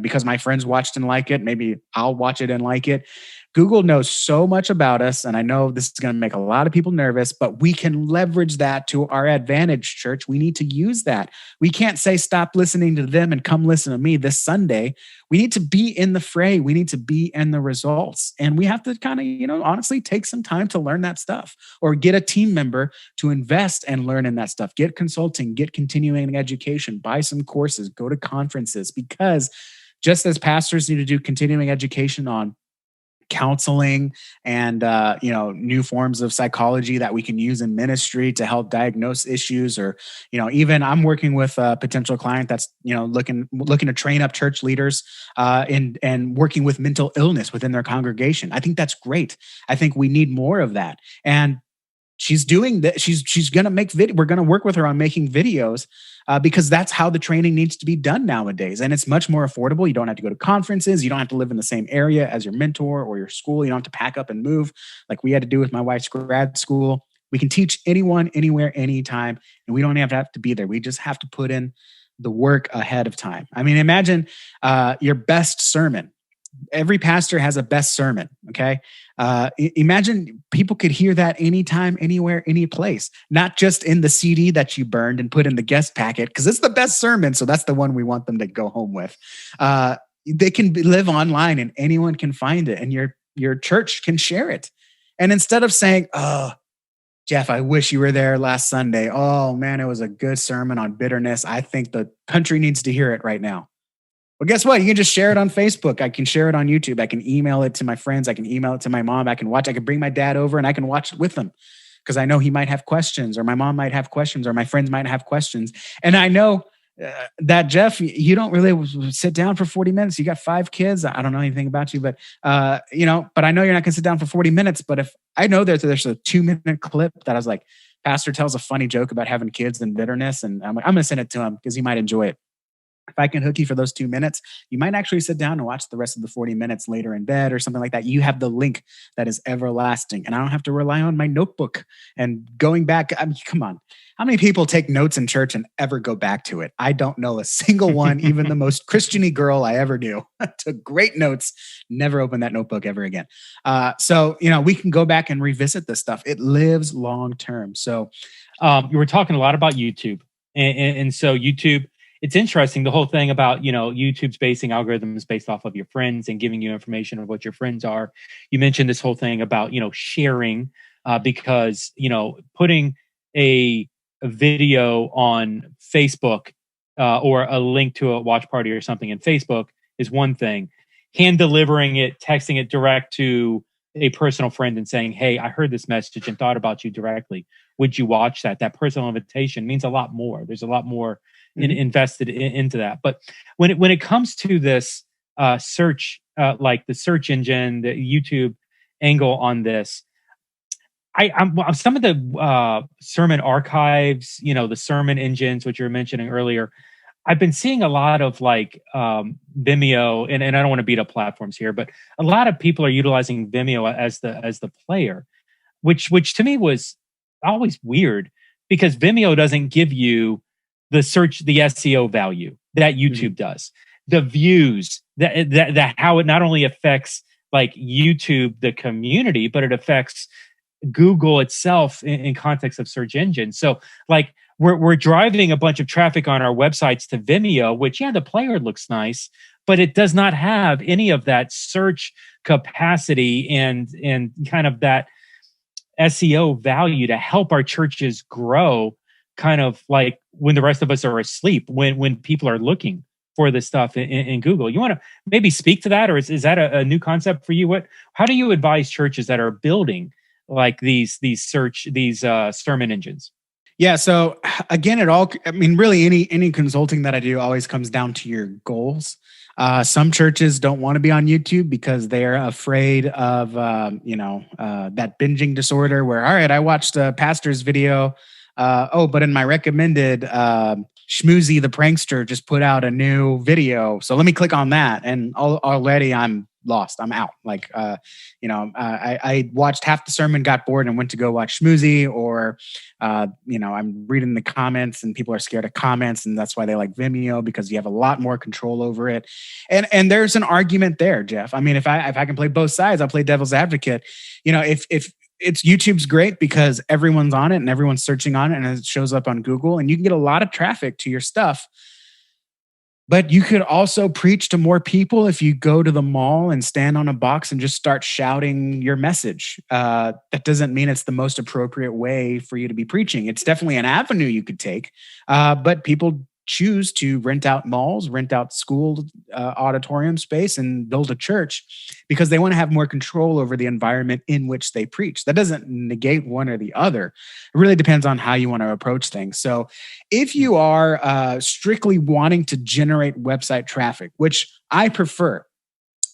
because my friends watched and like it, maybe I'll watch it and like it. Google knows so much about us, and I know this is going to make a lot of people nervous, but we can leverage that to our advantage, church. We need to use that. We can't say, stop listening to them and come listen to me this Sunday. We need to be in the fray. We need to be in the results. And we have to kind of, honestly take some time to learn that stuff, or get a team member to invest and learn in that stuff. Get consulting, get continuing education, buy some courses, go to conferences, because just as pastors need to do continuing education on counseling and new forms of psychology that we can use in ministry to help diagnose issues, or even I'm working with a potential client that's looking to train up church leaders and working with mental illness within their congregation. I think that's great. I think we need more of that. And she's doing that. She's going to make video. We're going to work with her on making videos because that's how the training needs to be done nowadays. And it's much more affordable. You don't have to go to conferences. You don't have to live in the same area as your mentor or your school. You don't have to pack up and move like we had to do with my wife's grad school. We can teach anyone, anywhere, anytime, and we don't have to be there. We just have to put in the work ahead of time. I mean, imagine your best sermon. Every pastor has a best sermon, okay? Imagine people could hear that anytime, anywhere, any place, not just in the CD that you burned and put in the guest packet, because it's the best sermon, so that's the one we want them to go home with. They can live online and anyone can find it, and your church can share it. And instead of saying, oh, Jeff, I wish you were there last Sunday. Oh, man, it was a good sermon on bitterness. I think the country needs to hear it right now. Well, guess what? You can just share it on Facebook. I can share it on YouTube. I can email it to my friends. I can email it to my mom. I can bring my dad over and I can watch it with him because I know he might have questions, or my mom might have questions, or my friends might have questions. And I know that, Jeff, you don't really sit down for 40 minutes. You got 5 kids. I don't know anything about you, but but I know you're not going to sit down for 40 minutes. But if I know there's a 2-minute clip that I was like, pastor tells a funny joke about having kids and bitterness, and I'm going to send it to him because he might enjoy it. if I can hook you for those 2 minutes, you might actually sit down and watch the rest of the 40 minutes later in bed or something like that. You have the link that is everlasting, and I don't have to rely on my notebook and going back. I mean, come on. How many people take notes in church and ever go back to it? I don't know a single one, even the most Christian-y girl I ever knew took great notes, never opened that notebook ever again. So, we can go back and revisit this stuff. It lives long-term. So you were talking a lot about YouTube. And so YouTube, it's interesting, the whole thing about, YouTube's basing algorithms based off of your friends and giving you information of what your friends are. You mentioned this whole thing about, sharing, because, putting a video on Facebook or a link to a watch party or something in Facebook is one thing. Hand delivering it, texting it direct to a personal friend and saying, hey, I heard this message and thought about you directly. Would you watch that? That personal invitation means a lot more. There's a lot more invested into that. But when it comes to this search, like the search engine, the YouTube angle on this, I'm some of the sermon archives, the sermon engines, which you were mentioning earlier, I've been seeing a lot of like Vimeo, and I don't want to beat up platforms here, but a lot of people are utilizing Vimeo as the player, which to me was always weird, because Vimeo doesn't give you the SEO value that YouTube does, the views, that how it not only affects like YouTube, the community, but it affects Google itself in context of search engines. So like we're driving a bunch of traffic on our websites to Vimeo, which the player looks nice, but it does not have any of that search capacity and kind of that SEO value to help our churches grow, kind of like when the rest of us are asleep, when people are looking for this stuff in Google. You want to maybe speak to that, or is that a new concept for you? How do you advise churches that are building like these sermon engines? Yeah. So again, really any consulting that I do always comes down to your goals. Some churches don't want to be on YouTube because they're afraid of, that binging disorder where, all right, I watched a pastor's video. But in my recommended, Schmoozy the Prankster just put out a new video. So let me click on that. And already I'm lost. I'm out. Like, I watched half the sermon, got bored, and went to go watch Schmoozy. Or, I'm reading the comments, and people are scared of comments, and that's why they like Vimeo, because you have a lot more control over it. And there's an argument there, Jeff. I mean, if I can play both sides, I'll play devil's advocate. If it's YouTube's great because everyone's on it and everyone's searching on it, and it shows up on Google, and you can get a lot of traffic to your stuff. But you could also preach to more people if you go to the mall and stand on a box and just start shouting your message. That doesn't mean it's the most appropriate way for you to be preaching. It's definitely an avenue you could take, but people choose to rent out malls, rent out school auditorium space, and build a church because they want to have more control over the environment in which they preach. That doesn't negate one or the other. It really depends on how you want to approach things. So if you are strictly wanting to generate website traffic, which I prefer,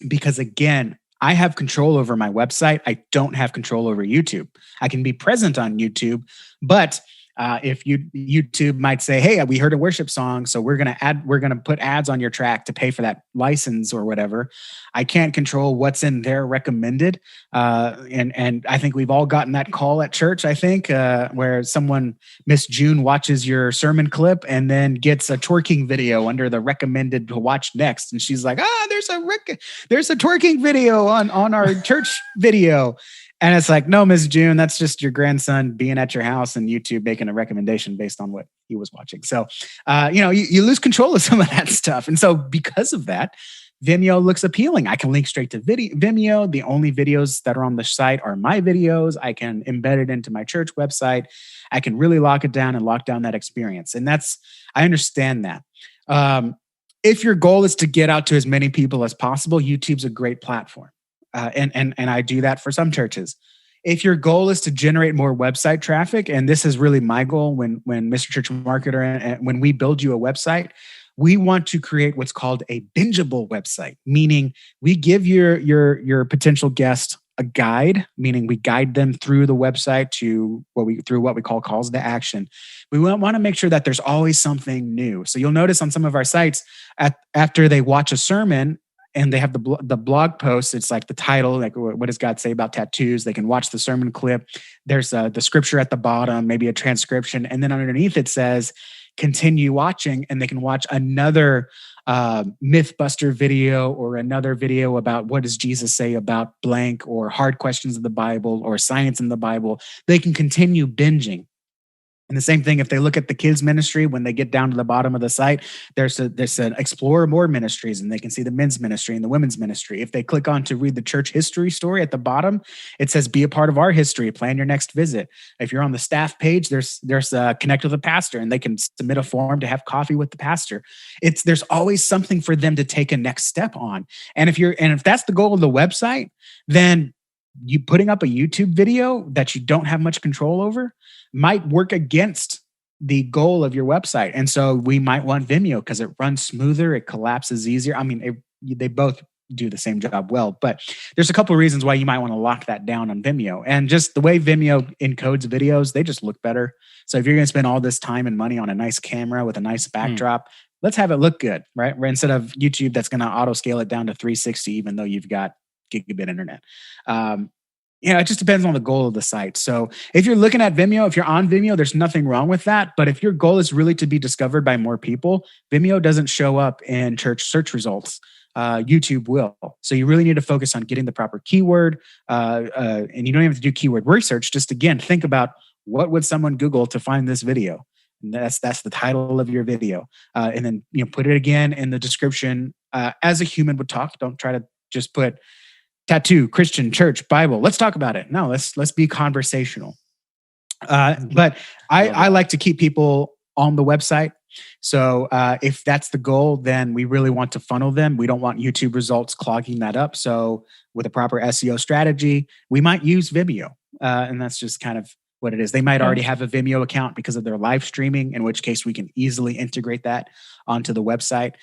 because again, I have control over my website. I don't have control over YouTube. I can be present on YouTube, but if YouTube might say, hey, we heard a worship song, so we're going to put ads on your track to pay for that license or whatever. I can't control what's in their recommended. And I think we've all gotten that call at church, I think, where someone, Miss June, watches your sermon clip and then gets a twerking video under the recommended to watch next. And she's like, there's a twerking video on our church video. And it's like, no, Ms. June, that's just your grandson being at your house and YouTube making a recommendation based on what he was watching. So, you lose control of some of that stuff. And so because of that, Vimeo looks appealing. I can link straight to Vimeo. The only videos that are on the site are my videos. I can embed it into my church website. I can really lock it down and lock down that experience. And I understand that. If your goal is to get out to as many people as possible, YouTube's a great platform. And I do that for some churches. If your goal is to generate more website traffic, and this is really my goal when Mr. Church Marketer, and when we build you a website, we want to create what's called a bingeable website, meaning we give your potential guest a guide, meaning we guide them through the website to what we call calls to action. We want to make sure that there's always something new. So you'll notice on some of our sites, after they watch a sermon and they have the blog post, it's like the title, like what does God say about tattoos? They can watch the sermon clip. There's the scripture at the bottom, maybe a transcription, and then underneath it says, continue watching, and they can watch another Mythbuster video or another video about what does Jesus say about blank, or hard questions of the Bible, or science in the Bible. They can continue binging. And the same thing, if they look at the kids ministry, when they get down to the bottom of the site, there's an explore more ministries, and they can see the men's ministry and the women's ministry. If they click on to read the church history story at the bottom, it says, be a part of our history, plan your next visit. If you're on the staff page, there's connect with a pastor, and they can submit a form to have coffee with the pastor. There's always something for them to take a next step on. And if that's the goal of the website, then you putting up a YouTube video that you don't have much control over might work against the goal of your website. And so we might want Vimeo because it runs smoother, it collapses easier. I mean, they both do the same job well, but there's a couple of reasons why you might want to lock that down on Vimeo. And just the way Vimeo encodes videos, they just look better. So if you're going to spend all this time and money on a nice camera with a nice backdrop, let's have it look good, right? Instead of YouTube that's going to auto scale it down to 360, even though you've got gigabit internet. It just depends on the goal of the site. So if you're looking at Vimeo, if you're on Vimeo, there's nothing wrong with that. But if your goal is really to be discovered by more people, Vimeo doesn't show up in church search results. YouTube will. So you really need to focus on getting the proper keyword. And you don't have to do keyword research. Just again, think about what would someone Google to find this video. And that's the title of your video. And then put it again in the description as a human would talk. Don't try to just put tattoo, Christian, church, Bible. Let's talk about it. No, let's be conversational. But I like to keep people on the website. So if that's the goal, then we really want to funnel them. We don't want YouTube results clogging that up. So with a proper SEO strategy, we might use Vimeo. And that's just kind of what it is. They might already have a Vimeo account because of their live streaming, in which case we can easily integrate that onto the website.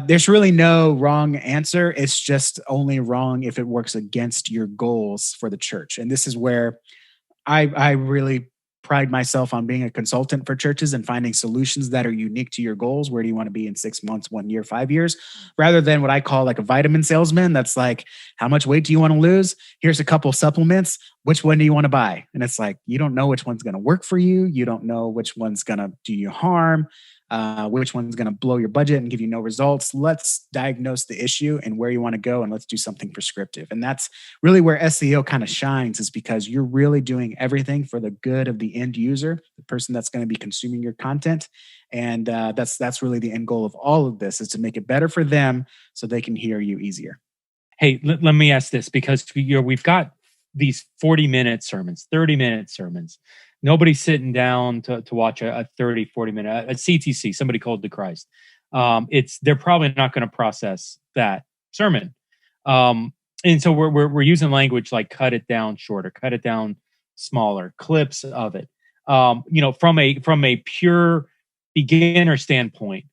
There's really no wrong answer. It's just only wrong if it works against your goals for the church. And this is where I really pride myself on being a consultant for churches and finding solutions that are unique to your goals. Where do you want to be in 6 months, 1 year, 5 years? Rather than what I call like a vitamin salesman. That's like, how much weight do you want to lose? Here's a couple supplements. Which one do you want to buy? And it's like, you don't know which one's going to work for you. You don't know which one's going to do you harm. Which one's going to blow your budget and give you no results. Let's diagnose the issue and where you want to go, and let's do something prescriptive. And that's really where SEO kind of shines, is because you're really doing everything for the good of the end user, the person that's going to be consuming your content. And that's really the end goal of all of this, is to make it better for them so they can hear you easier. Hey, let me ask this, because we've got these 40-minute sermons, 30-minute sermons. Nobody's sitting down to watch a 30, 40-minute, a CTC, somebody called to Christ. They're probably not going to process that sermon. And so we're using language like cut it down shorter, cut it down smaller, clips of it. From a pure beginner standpoint,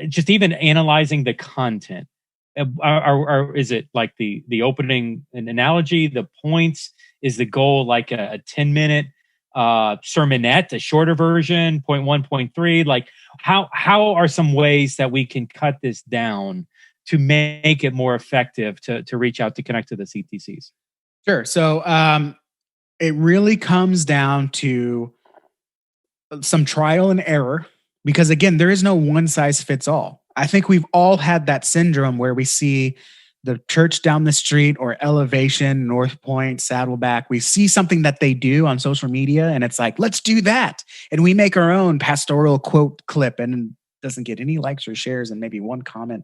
just even analyzing the content. Is it like the opening an analogy, the points? Is the goal like a 10-minute sermonette, a shorter version, 0.1, 0.3? Like how are some ways that we can cut this down to make it more effective to reach out, to connect to the CTCs? Sure. So it really comes down to some trial and error, because again, there is no one size fits all. I think we've all had that syndrome where we see the church down the street or Elevation, North Point, Saddleback. We see something that they do on social media and it's like, let's do that. And we make our own pastoral quote clip, and it doesn't get any likes or shares and maybe one comment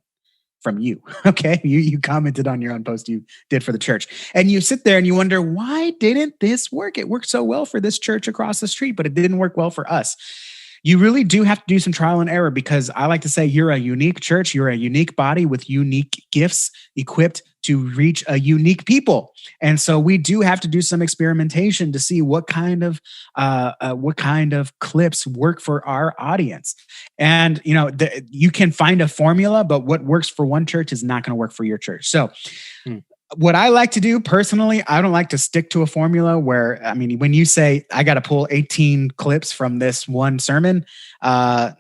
from you. Okay. You commented on your own post you did for the church, and you sit there and you wonder, why didn't this work? It worked so well for this church across the street, but it didn't work well for us. You really do have to do some trial and error, because I like to say you're a unique church. You're a unique body with unique gifts equipped to reach a unique people. And so we do have to do some experimentation to see what kind of clips work for our audience. And, you can find a formula, but what works for one church is not going to work for your church. So What I like to do personally, I don't like to stick to a formula where, I mean, when you say I got to pull 18 clips from this one sermon, I'm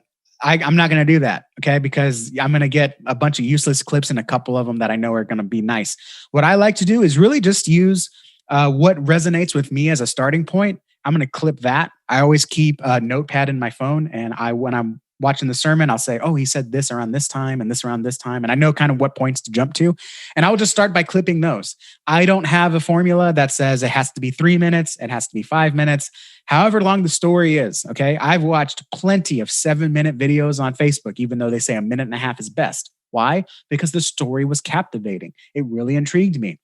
not going to do that. Okay. Because I'm going to get a bunch of useless clips and a couple of them that I know are going to be nice. What I like to do is really just use what resonates with me as a starting point. I'm going to clip that. I always keep a notepad in my phone. And when I'm watching the sermon, I'll say, oh, he said this around this time and this around this time. And I know kind of what points to jump to. And I'll just start by clipping those. I don't have a formula that says it has to be 3 minutes. It has to be 5 minutes, however long the story is. Okay. I've watched plenty of 7-minute videos on Facebook, even though they say 1.5 minutes is best. Why? Because the story was captivating. It really intrigued me.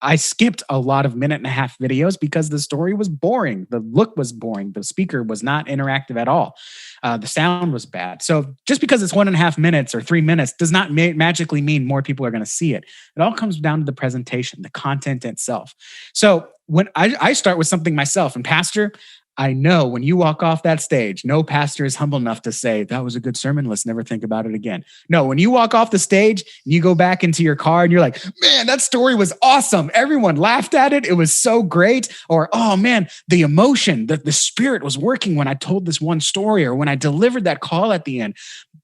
I skipped a lot of 1.5 minute videos because the story was boring. The look was boring. The speaker was not interactive at all. The sound was bad. So just because it's 1.5 minutes or 3 minutes does not magically mean more people are going to see it. It all comes down to the presentation, the content itself. So when I start with something myself, and Pastor, I know when you walk off that stage, no pastor is humble enough to say, that was a good sermon. Let's never think about it again. No, when you walk off the stage and you go back into your car and you're like, man, that story was awesome. Everyone laughed at it. It was so great. Or, oh man, the emotion, the spirit was working when I told this one story or when I delivered that call at the end.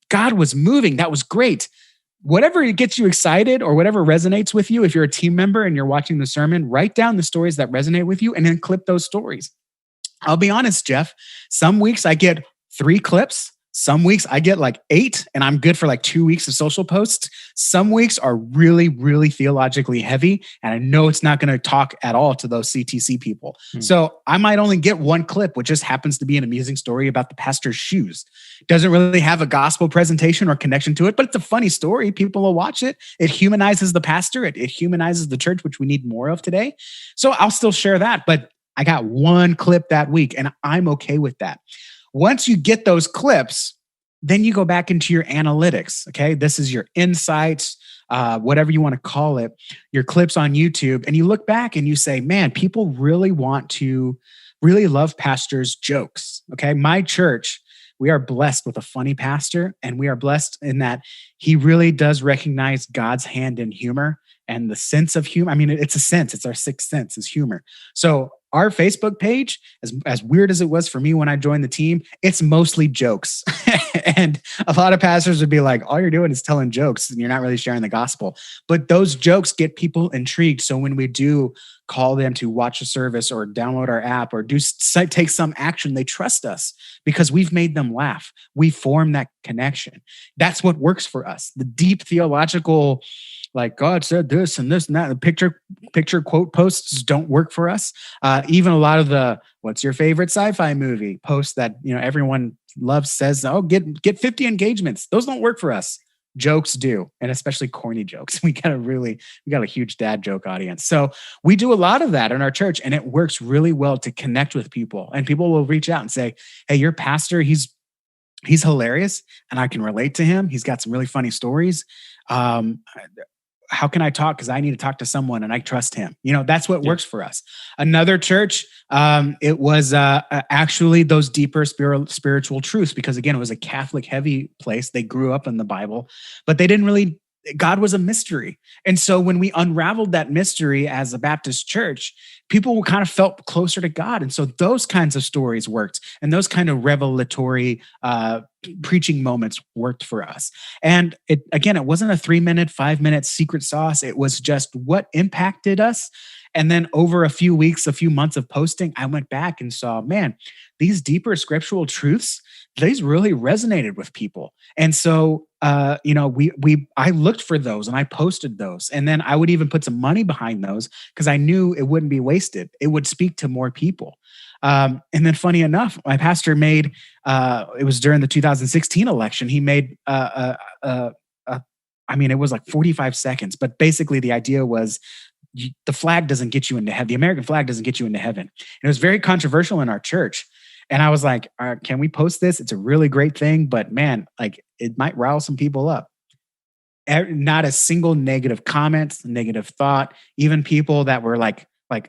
God was moving. That was great. Whatever gets you excited or whatever resonates with you, if you're a team member and you're watching the sermon, write down the stories that resonate with you and then clip those stories. I'll be honest, Jeff, some weeks I get 3 clips. Some weeks I get like 8 and I'm good for like 2 weeks of social posts. Some weeks are really, really theologically heavy. And I know it's not going to talk at all to those CTC people. So I might only get 1 clip, which just happens to be an amusing story about the pastor's shoes. Doesn't really have a gospel presentation or connection to it, but it's a funny story. People will watch it. It humanizes the pastor. It humanizes the church, which we need more of today. So I'll still share that, but I got 1 clip that week and I'm okay with that. Once you get those clips, then you go back into your analytics. Okay. This is your insights, whatever you want to call it, your clips on YouTube. And you look back and you say, man, people really love pastors' jokes. Okay. My church, we are blessed with a funny pastor, and we are blessed in that he really does recognize God's hand in humor and the sense of humor. I mean, it's a sense. It's our 6th sense is humor. So our Facebook page, as weird as it was for me when I joined the team, it's mostly jokes. And a lot of pastors would be like, all you're doing is telling jokes and you're not really sharing the gospel. But those jokes get people intrigued. So when we do call them to watch a service or download our app or take some action, they trust us because we've made them laugh. We form that connection. That's what works for us. The deep theological, like God said this and this and that, the picture quote posts don't work for us. Even a lot of the what's your favorite sci-fi movie posts that everyone loves says, oh, get 50 engagements. Those don't work for us. Jokes do, and especially corny jokes. We got a huge dad joke audience. So we do a lot of that in our church, and it works really well to connect with people. And people will reach out and say, hey, your pastor, he's hilarious and I can relate to him. He's got some really funny stories. How can I talk? Because I need to talk to someone and I trust him. That's what works for us. Another church, it was actually those deeper spiritual truths, because again, it was a Catholic heavy place. They grew up in the Bible, but they didn't really, God was a mystery. And so when we unraveled that mystery as a Baptist church, people kind of felt closer to God. And so those kinds of stories worked, and those kind of revelatory preaching moments worked for us. And it wasn't a 3-minute, 5-minute secret sauce. It was just what impacted us. And then over a few weeks, a few months of posting, I went back and saw, man, these deeper scriptural truths, these really resonated with people. And so, I looked for those and I posted those. And then I would even put some money behind those because I knew it wouldn't be wasted. It would speak to more people. And then funny enough, my pastor made, it was during the 2016 election, he made, it was like 45 seconds, but basically the idea was the flag doesn't get you into heaven. The American flag doesn't get you into heaven. And it was very controversial in our church. And I was like, can we post this? It's a really great thing, but man, like it might rile some people up. Not a single negative comment, negative thought, even people that were like,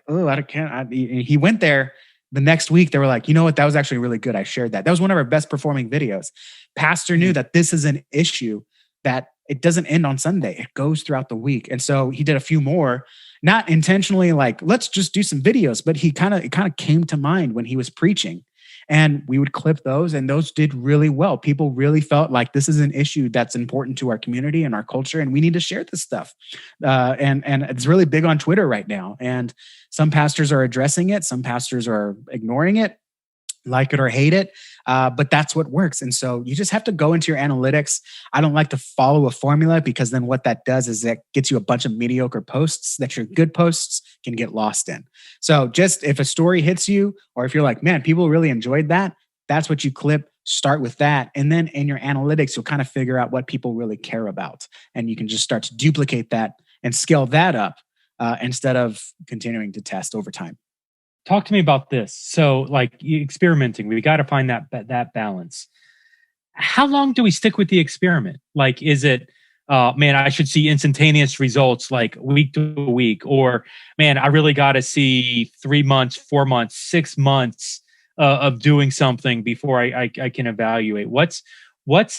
oh, he went there. The next week, they were like, you know what? That was actually really good. I shared that. That was one of our best performing videos. Pastor knew that this is an issue that it doesn't end on Sunday. It goes throughout the week. And so he did a few more, not intentionally like, let's just do some videos, but it kind of came to mind when he was preaching. And we would clip those, and those did really well. People really felt like this is an issue that's important to our community and our culture, and we need to share this stuff. And it's really big on Twitter right now. And some pastors are addressing it. Some pastors are ignoring it, like it or hate it. But that's what works. And so you just have to go into your analytics. I don't like to follow a formula, because then what that does is that gets you a bunch of mediocre posts that your good posts can get lost in. So just if a story hits you, or if you're like, man, people really enjoyed that, that's what you clip. Start with that. And then in your analytics, you'll kind of figure out what people really care about. And you can just start to duplicate that and scale that up instead of continuing to test over time. Talk to me about this. So, like, experimenting, we got to find that balance. How long do we stick with the experiment? Like, is it, man, I should see instantaneous results like week to week, or man, I really got to see 3 months, 4 months, 6 months of doing something before I can evaluate. What's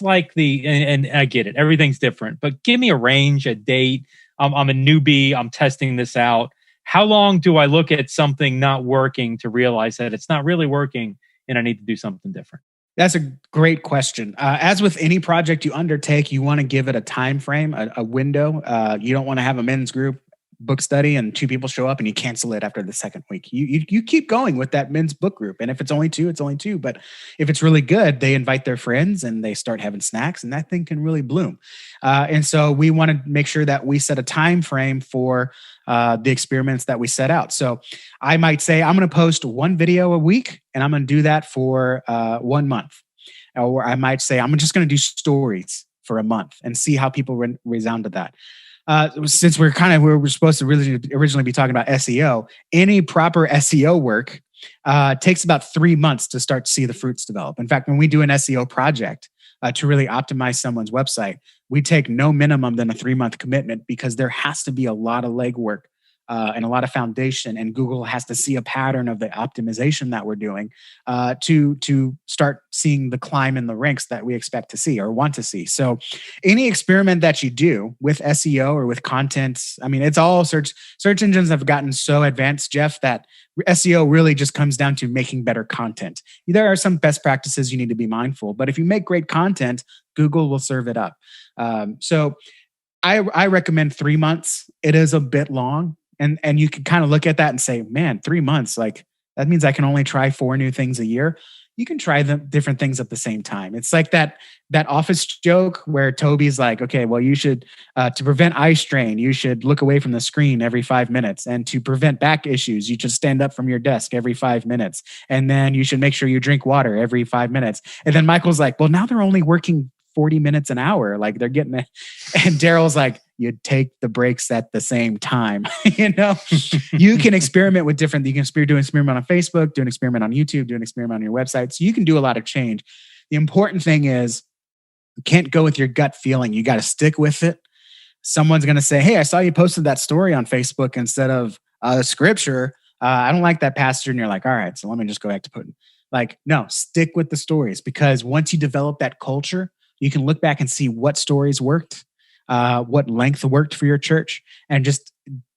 like and I get it, everything's different, but give me a range, a date. I'm a newbie. I'm testing this out. How long do I look at something not working to realize that it's not really working and I need to do something different? That's a great question. As with any project you undertake, you want to give it a time frame, a window. You don't want to have a men's group book study and 2 people show up and you cancel it after the second week. You keep going with that men's book group. And if it's only 2, it's only 2. But if it's really good, they invite their friends and they start having snacks, and that thing can really bloom. And so we want to make sure that we set a time frame for the experiments that we set out. So I might say, I'm going to post 1 video a week, and I'm going to do that for 1 month. Or I might say, I'm just going to do stories for a month and see how people resound to that. Since we're supposed to really originally be talking about SEO, any proper SEO work takes about 3 months to start to see the fruits develop. In fact, when we do an SEO project to really optimize someone's website, we take no minimum than a 3-month commitment, because there has to be a lot of legwork and a lot of foundation, and Google has to see a pattern of the optimization that we're doing to start seeing the climb in the ranks that we expect to see or want to see. So any experiment that you do with SEO or with content, I mean, it's all search engines have gotten so advanced, Jeff, that SEO really just comes down to making better content. There are some best practices you need to be mindful, but if you make great content, Google will serve it up. So I recommend 3 months. It is a bit long. And you can kind of look at that and say, man, 3 months, like that means I can only try 4 new things a year. You can try the different things at the same time. It's like that Office joke where Toby's like, okay, well, you should, to prevent eye strain, you should look away from the screen every 5 minutes. And to prevent back issues, you should stand up from your desk every 5 minutes. And then you should make sure you drink water every 5 minutes. And then Michael's like, well, now they're only working 40 minutes an hour. Like they're getting it. And Daryl's like, you take the breaks at the same time. You can experiment with different, you can do an experiment on Facebook, do an experiment on YouTube, do an experiment on your website. So you can do a lot of change. The important thing is you can't go with your gut feeling. You got to stick with it. Someone's going to say, hey, I saw you posted that story on Facebook instead of scripture. I don't like that, pastor. And you're like, all right, so let me just go back to putting, like, no, stick with the stories, because once you develop that culture, you can look back and see what stories worked, what length worked for your church, and just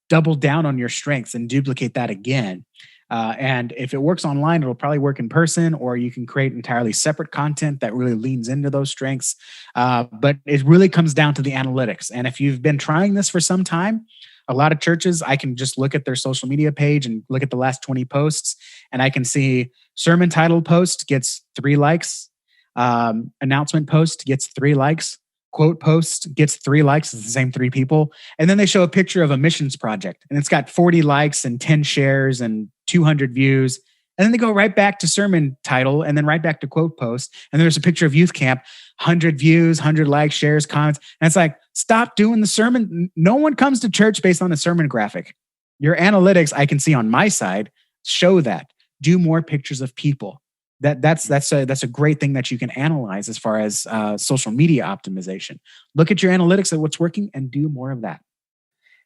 double down on your strengths and duplicate that again. And if it works online, it'll probably work in person, or you can create entirely separate content that really leans into those strengths. But it really comes down to the analytics. And if you've been trying this for some time, a lot of churches, I can just look at their social media page and look at the last 20 posts, and I can see sermon title post gets 3 likes. Announcement post gets 3 likes. Quote post gets 3 likes. It's the same 3 people. And then they show a picture of a missions project, and it's got 40 likes and 10 shares and 200 views. And then they go right back to sermon title, and then right back to quote post. And there's a picture of youth camp, 100 views, 100 likes, shares, comments. And it's like, stop doing the sermon. No one comes to church based on a sermon graphic. Your analytics, I can see on my side, show that. Do more pictures of people. That's a great thing that you can analyze as far as social media optimization. Look at your analytics at what's working and do more of that.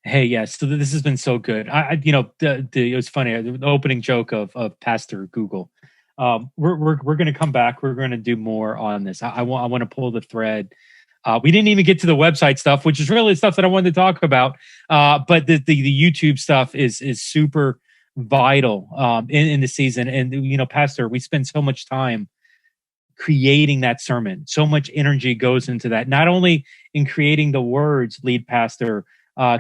Hey, yes. So this has been so good. It was funny. The opening joke of Pastor Google. We're going to come back. We're going to do more on this. I want to pull the thread We didn't even get to the website stuff, which is really stuff that I wanted to talk about. But the YouTube stuff is super vital in the season. And, you know, Pastor, we spend so much time creating that sermon. So much energy goes into that, not only in creating the words, lead pastor,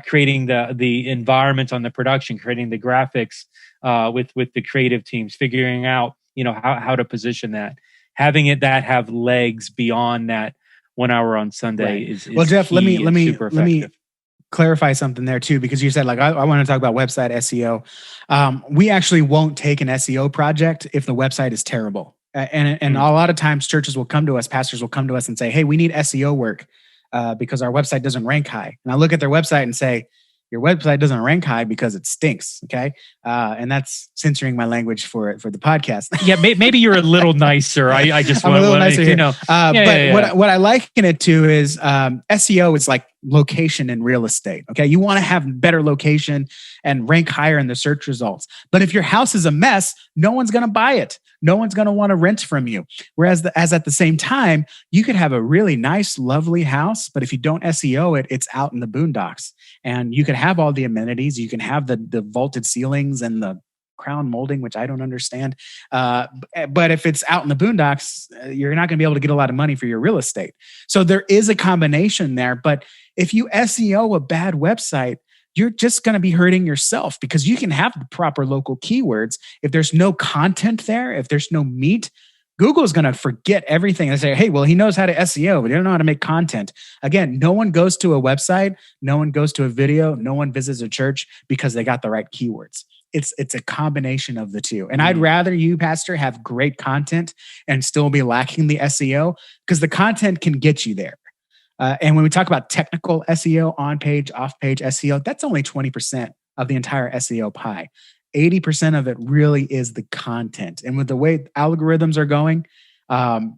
creating the environment on the production, creating the graphics with the creative teams, figuring out, you know, how to position that, having it that have legs beyond that 1 hour on Sunday is well, Jeff, let me clarify something there too, because you said like I want to talk about website SEO. We actually won't take an SEO project if the website is terrible. And a lot of times churches will come to us, pastors will come to us and say, hey, we need SEO work because our website doesn't rank high. And I look at their website and say, your website doesn't rank high because it stinks. Okay. And that's censoring my language for the podcast. Yeah. Maybe you're a little nicer. I just want to, nicer you know, what I liken it to is SEO is like location in real estate. Okay. You want to have better location and rank higher in the search results. But if your house is a mess, no one's going to buy it. No one's going to want to rent from you. Whereas as at the same time, you could have a really nice, lovely house, but if you don't SEO it, it's out in the boondocks. And you can have all the amenities. You can have the vaulted ceilings and the crown molding, which I don't understand. But if it's out in the boondocks, you're not going to be able to get a lot of money for your real estate. So there is a combination there. But if you SEO a bad website, you're just going to be hurting yourself because you can have the proper local keywords. If there's no content there, if there's no meat, Google is going to forget everything and say, hey, well, he knows how to SEO, but he don't know how to make content. Again, no one goes to a website, no one goes to a video, no one visits a church because they got the right keywords. It's a combination of the two. And I'd rather you, Pastor, have great content and still be lacking the SEO because the content can get you there. And when we talk about technical SEO, on-page, off-page SEO, that's only 20% of the entire SEO pie. 80% of it really is the content. And with the way algorithms are going,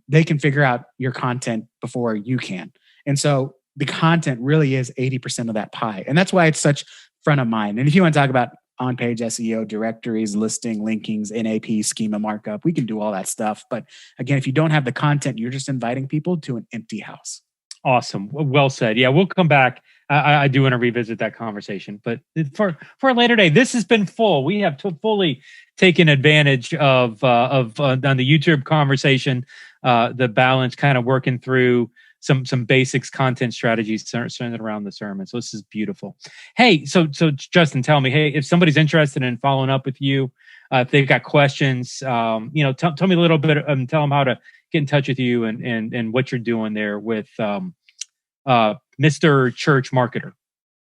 they can figure out your content before you can. And so the content really is 80% of that pie. And that's why it's such front of mind. And if you want to talk about on-page SEO, directories, listing, linkings, NAP, schema markup, we can do all that stuff. But again, if you don't have the content, you're just inviting people to an empty house. Awesome. Well said. Yeah, we'll come back. I do want to revisit that conversation, but for a later day, this has been full. We have fully taken advantage of on the YouTube conversation, the balance, kind of working through some basics, content strategies centered around the sermon. So this is beautiful. Hey, so Justin, tell me, hey, if somebody's interested in following up with you, if they've got questions, tell me a little bit, tell them how to get in touch with you and what you're doing there with Mr. Church Marketer.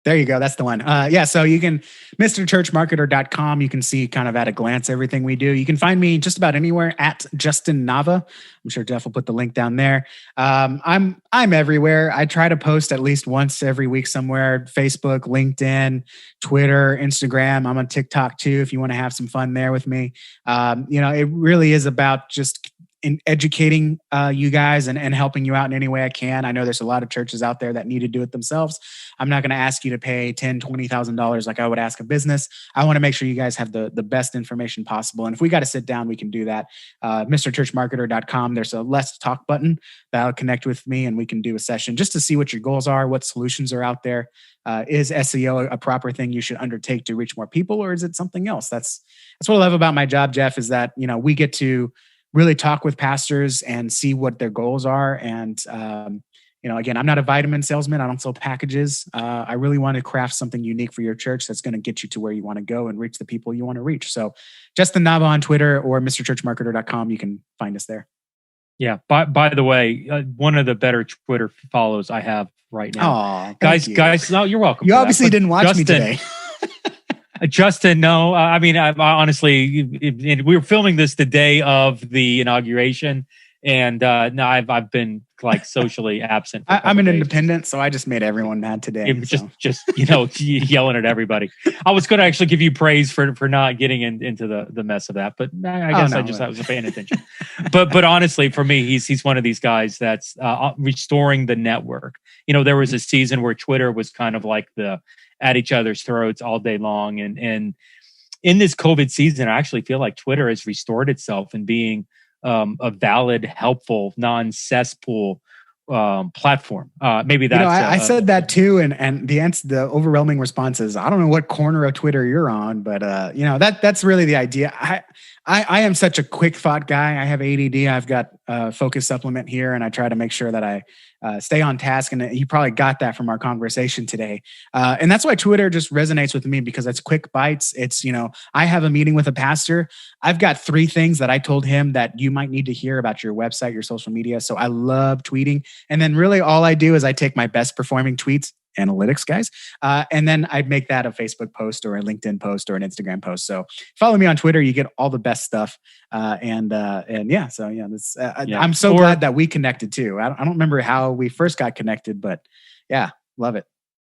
There you go. That's the one. So you can, MrChurchMarketer.com. You can see kind of at a glance everything we do. You can find me just about anywhere at Justin Nava. I'm sure Jeff will put the link down there. I'm everywhere. I try to post at least once every week somewhere. Facebook, LinkedIn, Twitter, Instagram. I'm on TikTok too if you want to have some fun there with me. It really is about just in educating you guys and helping you out in any way I can. I know there's a lot of churches out there that need to do it themselves. I'm not going to ask you to pay $10,000, $20,000 like I would ask a business. I want to make sure you guys have the best information possible. And if we got to sit down, we can do that. MrChurchMarketer.com. There's a Let's Talk button that'll connect with me and we can do a session just to see what your goals are, what solutions are out there. Is SEO a proper thing you should undertake to reach more people, or is it something else? That's what I love about my job, Jeff, is that, we get to really talk with pastors and see what their goals are. And, again, I'm not a vitamin salesman. I don't sell packages. I really want to craft something unique for your church that's going to get you to where you want to go and reach the people you want to reach. So Justin Nava on Twitter or MrChurchMarketer.com. You can find us there. Yeah. By the way, one of the better Twitter follows I have right now. Guys, no, you're welcome. You obviously didn't watch me today. Justin, no. I honestly, we were filming this the day of the inauguration, and no, I've been like socially absent. I'm an independent, so I just made everyone mad today. Just yelling at everybody. I was going to actually give you praise for not getting into the mess of that, but I guess I was paying attention. but honestly, for me, he's one of these guys that's restoring the network. There was a season where Twitter was kind of like at each other's throats all day long. And in this COVID season, I actually feel like Twitter has restored itself in being a valid, helpful, non-cesspool platform. Maybe that's. I said that too, and the overwhelming response is, I don't know what corner of Twitter you're on, but that's really the idea. I am such a quick thought guy. I have ADD. I've got a focus supplement here, and I try to make sure that I stay on task. And you probably got that from our conversation today. And that's why Twitter just resonates with me, because it's quick bites. It's, I have a meeting with a pastor. I've got 3 things that I told him that you might need to hear about your website, your social media. So I love tweeting. And then really all I do is I take my best performing tweets, analytics guys, and then I'd make that a Facebook post or a LinkedIn post or an Instagram post. So follow me on Twitter. You get all the best stuff. I'm so glad that we connected too. I don't remember how we first got connected, but yeah, love it.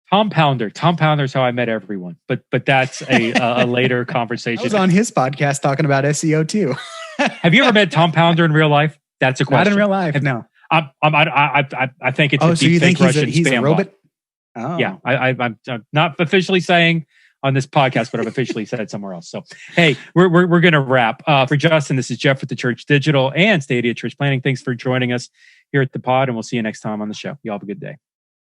Tom Pounder's how I met everyone, but that's a later conversation. I was on his podcast talking about SEO too. Have you ever met Tom Pounder in real life? That's a question. Not in real life. No. I think it's a deep fake Russian spam bot. Oh. Yeah, I'm not officially saying on this podcast, but I've officially said it somewhere else. So, hey, we're going to wrap. For Justin, this is Jeff with the Church Digital and Stadia Church Planning. Thanks for joining us here at the pod, and we'll see you next time on the show. You all have a good day.